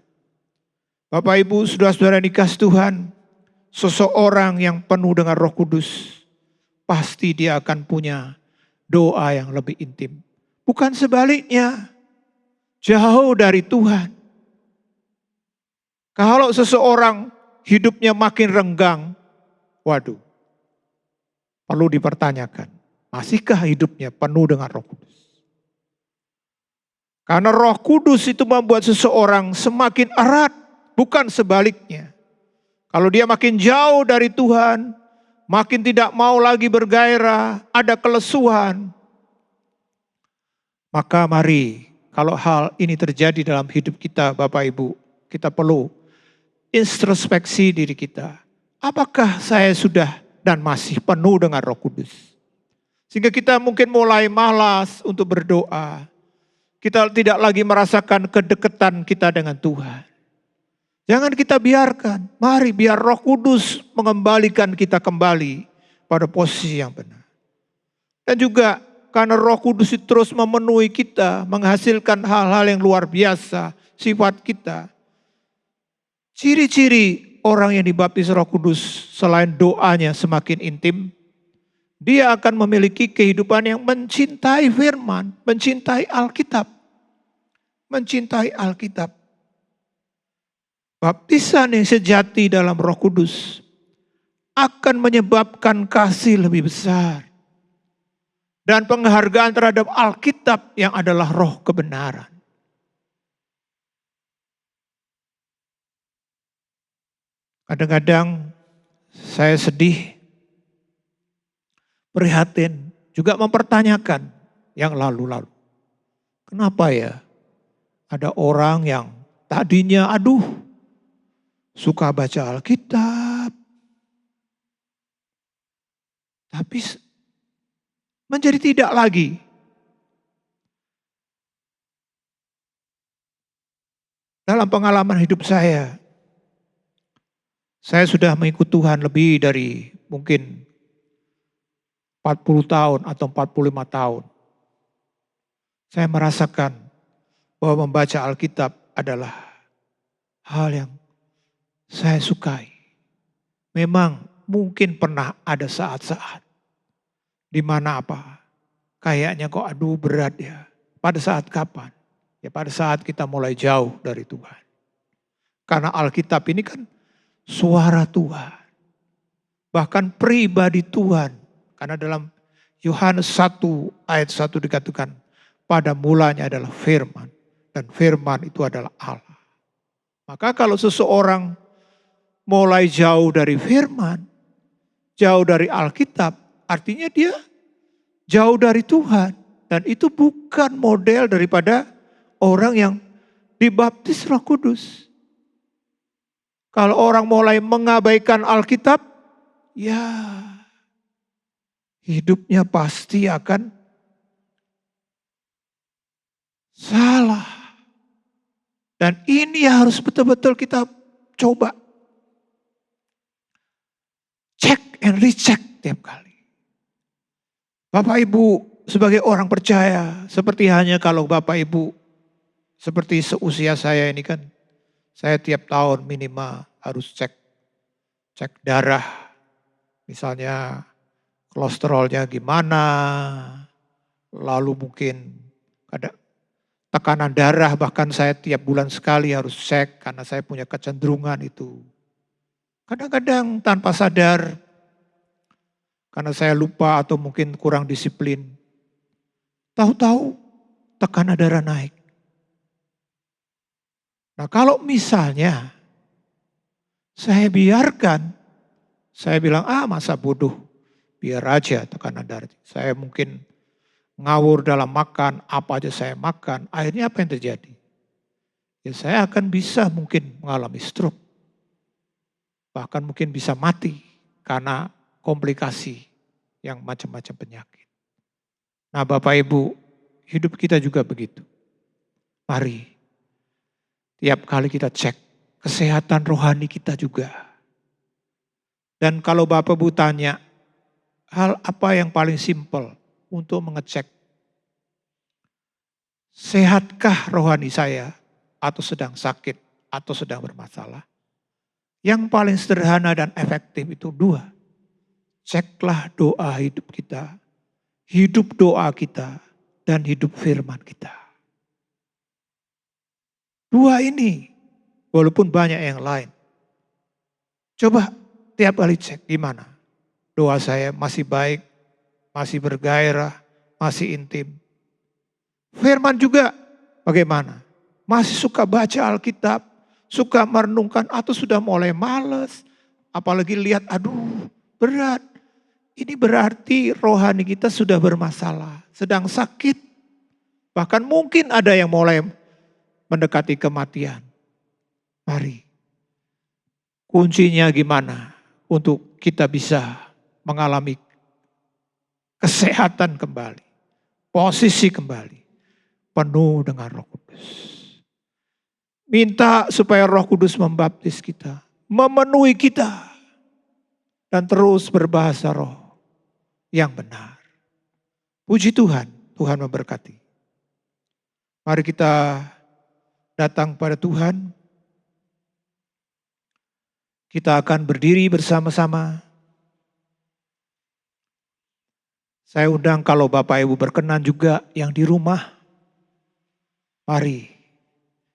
Bapak Ibu, saudara-saudara dikasih Tuhan, seseorang yang penuh dengan Roh Kudus, pasti dia akan punya doa yang lebih intim. Bukan sebaliknya, jauh dari Tuhan. Kalau seseorang hidupnya makin renggang, waduh, perlu dipertanyakan, masihkah hidupnya penuh dengan Roh Kudus? Karena Roh Kudus itu membuat seseorang semakin erat, bukan sebaliknya. Kalau dia makin jauh dari Tuhan, makin tidak mau lagi bergairah, ada kelesuan. Maka mari, kalau hal ini terjadi dalam hidup kita Bapak Ibu, kita perlu introspeksi diri kita. Apakah saya sudah dan masih penuh dengan Roh Kudus? Sehingga kita mungkin mulai malas untuk berdoa. Kita tidak lagi merasakan kedekatan kita dengan Tuhan. Jangan kita biarkan. Mari biar Roh Kudus mengembalikan kita kembali pada posisi yang benar. Dan juga karena Roh Kudus itu terus memenuhi kita, menghasilkan hal-hal yang luar biasa, sifat kita. Ciri-ciri orang yang dibaptis Roh Kudus selain doanya semakin intim, dia akan memiliki kehidupan yang mencintai firman, mencintai Alkitab. Mencintai Alkitab. Baptisan yang sejati dalam Roh Kudus akan menyebabkan kasih lebih besar. Dan penghargaan terhadap Alkitab yang adalah roh kebenaran. Kadang-kadang saya sedih, prihatin, juga mempertanyakan yang lalu-lalu. Kenapa ya ada orang yang tadinya suka baca Alkitab, tapi menjadi tidak lagi. Dalam pengalaman hidup saya sudah mengikut Tuhan lebih dari mungkin 40 tahun atau 45 tahun. Saya merasakan bahwa membaca Alkitab adalah hal yang saya sukai. Memang mungkin pernah ada saat-saat di mana apa? Kayaknya kok aduh berat ya. Pada saat kapan? Ya pada saat kita mulai jauh dari Tuhan. Karena Alkitab ini kan suara Tuhan. Bahkan pribadi Tuhan. Karena dalam Yohanes 1 ayat 1 dikatakan, pada mulanya adalah firman. Dan firman itu adalah Allah. Maka kalau seseorang mulai jauh dari firman, jauh dari Alkitab, artinya dia jauh dari Tuhan. Dan itu bukan model daripada orang yang dibaptis Roh Kudus. Kalau orang mulai mengabaikan Alkitab, ya hidupnya pasti akan salah. Dan ini harus betul-betul kita coba cek and recheck tiap kali. Bapak Ibu sebagai orang percaya, seperti hanya kalau Bapak Ibu seperti seusia saya ini kan, saya tiap tahun minimal harus cek darah. Misalnya kolesterolnya gimana, lalu mungkin ada tekanan darah, bahkan saya tiap bulan sekali harus cek karena saya punya kecenderungan itu. Kadang-kadang tanpa sadar, karena saya lupa atau mungkin kurang disiplin, tahu-tahu tekanan darah naik. Nah kalau misalnya saya biarkan, saya bilang masa bodoh, biar aja tekanan darah. Saya mungkin ngawur dalam makan, apa aja saya makan, akhirnya apa yang terjadi? Ya saya akan bisa mungkin mengalami stroke. Bahkan mungkin bisa mati karena komplikasi yang macam-macam penyakit. Nah Bapak Ibu, hidup kita juga begitu. Mari, tiap kali kita cek kesehatan rohani kita juga. Dan kalau Bapak Ibu tanya, hal apa yang paling simpel untuk mengecek sehatkah rohani saya atau sedang sakit atau sedang bermasalah? Yang paling sederhana dan efektif itu dua. Ceklah doa hidup kita, hidup doa kita, dan hidup firman kita. Dua ini, walaupun banyak yang lain. Coba tiap kali cek gimana. Doa saya masih baik, masih bergairah, masih intim. Firman juga bagaimana? Masih suka baca Alkitab, suka merenungkan atau sudah mulai malas. Apalagi lihat aduh berat. Ini berarti rohani kita sudah bermasalah, sedang sakit. Bahkan mungkin ada yang mulai mendekati kematian. Mari, kuncinya gimana untuk kita bisa mengalami kesehatan kembali, posisi kembali, penuh dengan Roh Kudus. Minta supaya Roh Kudus membaptis kita, memenuhi kita, dan terus berbahasa roh yang benar. Puji Tuhan, Tuhan memberkati. Mari kita datang pada Tuhan. Kita akan berdiri bersama-sama. Saya undang kalau Bapak Ibu berkenan juga yang di rumah. Mari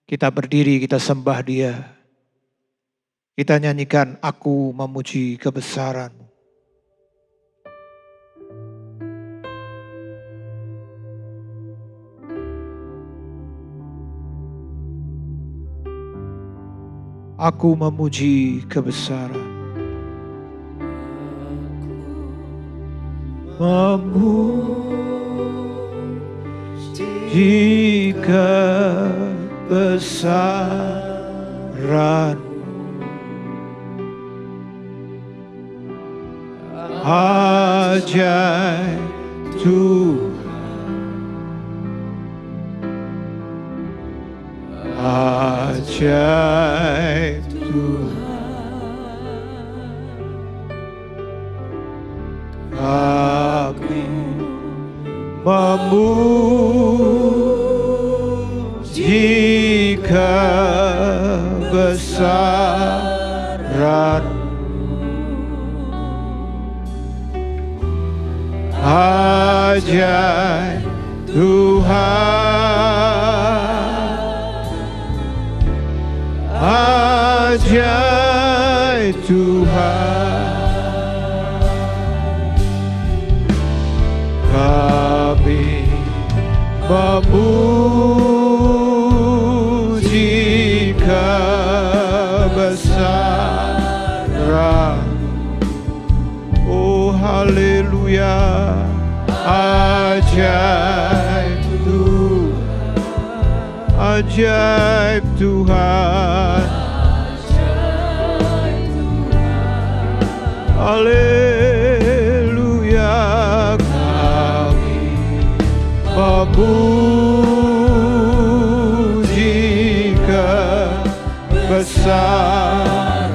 kita berdiri, kita sembah Dia. Kita nyanyikan, aku memuji kebesaran-Mu. Aku memuji kebesaran. Memuji kebesaran. Ajaib Tuhan. Ajaib Tuhan. Kami memuji kebesaran, ajaib Tuhan, ajaib Tuhan. Kami memuji kebesaran. Oh haleluya, ajaib Tuhan, ajaib Tuhan, haleluya. Kami memuji kebesaran,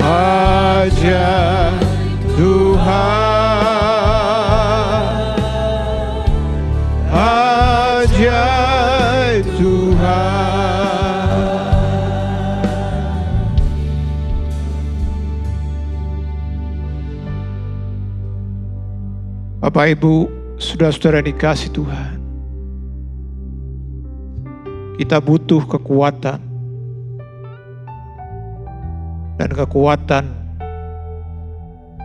ajaib Tuhan, ajaib Tuhan. Bapak Ibu, saudara-saudara dikasih Tuhan, kita butuh kekuatan, dan kekuatan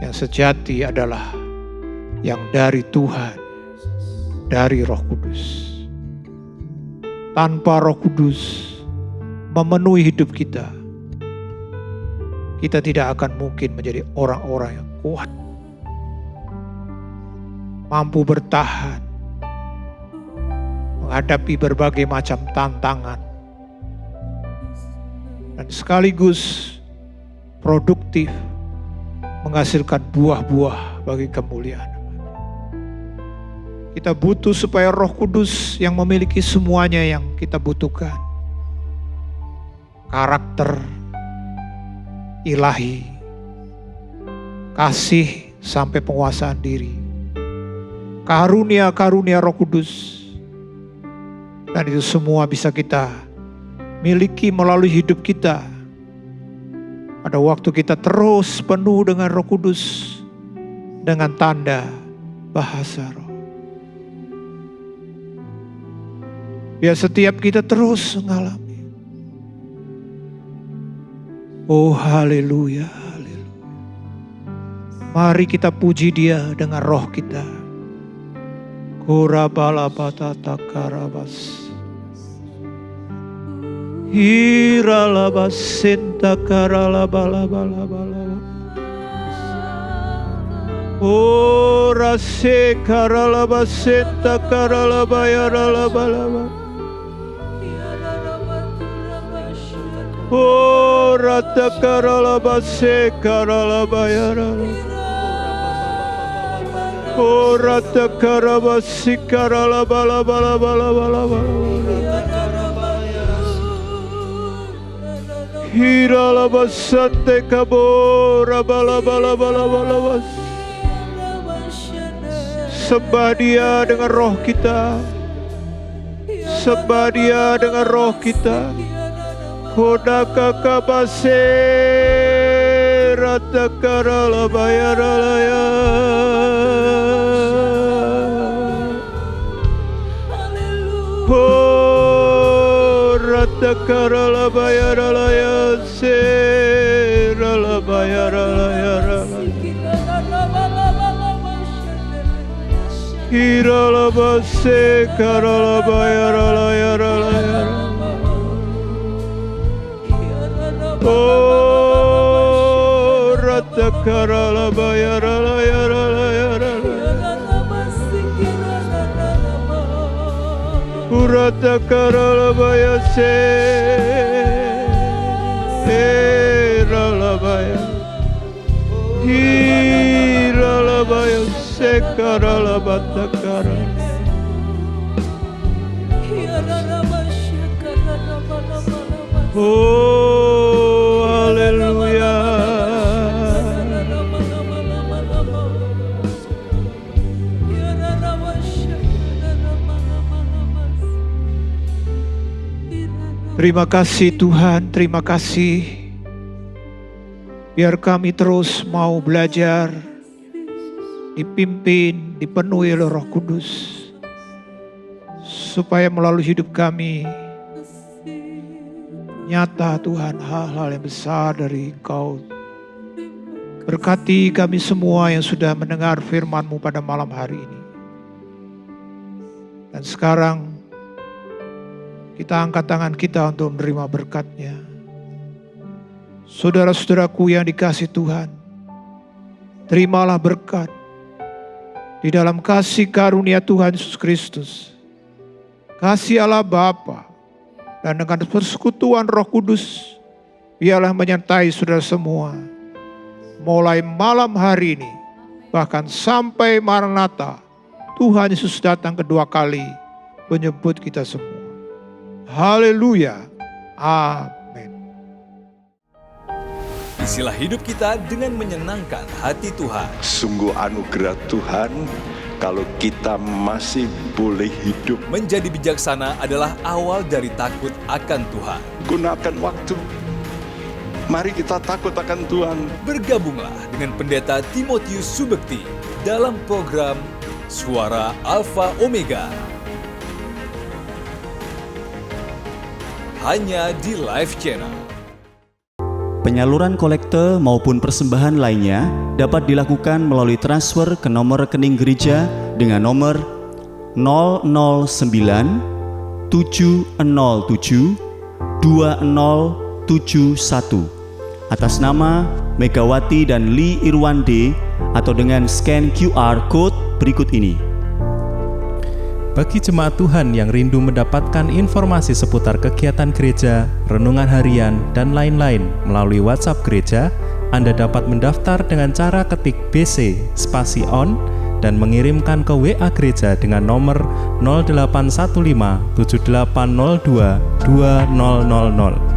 yang sejati adalah yang dari Tuhan, dari Roh Kudus. Tanpa Roh Kudus memenuhi hidup kita, kita tidak akan mungkin menjadi orang-orang yang kuat, mampu bertahan menghadapi berbagai macam tantangan, dan sekaligus produktif menghasilkan buah-buah bagi kemuliaan. Kita butuh supaya Roh Kudus yang memiliki semuanya yang kita butuhkan. Karakter ilahi, kasih sampai penguasaan diri, karunia-karunia Roh Kudus, dan itu semua bisa kita miliki melalui hidup kita pada waktu kita terus penuh dengan Roh Kudus, dengan tanda bahasa roh. Biar setiap kita terus mengalami. Oh haleluya, haleluya. Mari kita puji Dia dengan roh kita. Korabalapatata karabas. Hiralabas senta karalabalabalabalaba. Ora se karalabas senta karalabayaralabalaba. Ora ta karalabas se karalabayaralabalaba. Ora ta karabas si karalabalabalabalaba. Hiralabasante kabora balabalabalabas. Sembah Dia dengan roh kita. Sembah Dia dengan roh kita. Kodaka kabase rata karala bayaralaya. Rata karala bayaralaya se rala bayaralaya. Hirala base karala bayaralaya. Oh, rata karala bayaralaya. Urata karala bayase, ralabaya, hiralabaya se karala batakara. Oh, haleluya. Terima kasih Tuhan, terima kasih. Biar kami terus mau belajar, dipimpin, dipenuhi oleh Roh Kudus. Supaya melalui hidup kami, nyata Tuhan hal-hal yang besar dari Engkau. Berkati kami semua yang sudah mendengar firman-Mu pada malam hari ini. Dan sekarang, kita angkat tangan kita untuk menerima berkat-Nya. Saudara-saudaraku yang dikasihi Tuhan, terimalah berkat di dalam kasih karunia Tuhan Yesus Kristus, kasih Allah Bapa, dan dengan persekutuan Roh Kudus, biarlah menyertai saudara semua, mulai malam hari ini, bahkan sampai Maranatha, Tuhan Yesus datang kedua kali, menyebut kita semua. Haleluya. Amin. Isilah hidup kita dengan menyenangkan hati Tuhan. Sungguh anugerah Tuhan kalau kita masih boleh hidup. Menjadi bijaksana adalah awal dari takut akan Tuhan. Gunakan waktu. Mari kita takut akan Tuhan. Bergabunglah dengan Pendeta Timotius Subekti dalam program Suara Alfa Omega. Hanya di Live Channel. Penyaluran kolekte maupun persembahan lainnya dapat dilakukan melalui transfer ke nomor rekening gereja dengan nomor 009 707 2071 atas nama Megawati dan Lee Irwande atau dengan scan QR Code berikut ini. Bagi jemaat Tuhan yang rindu mendapatkan informasi seputar kegiatan gereja, renungan harian, dan lain-lain melalui WhatsApp gereja, Anda dapat mendaftar dengan cara ketik BC spasi on dan mengirimkan ke WA gereja dengan nomor 0815 7802 2000.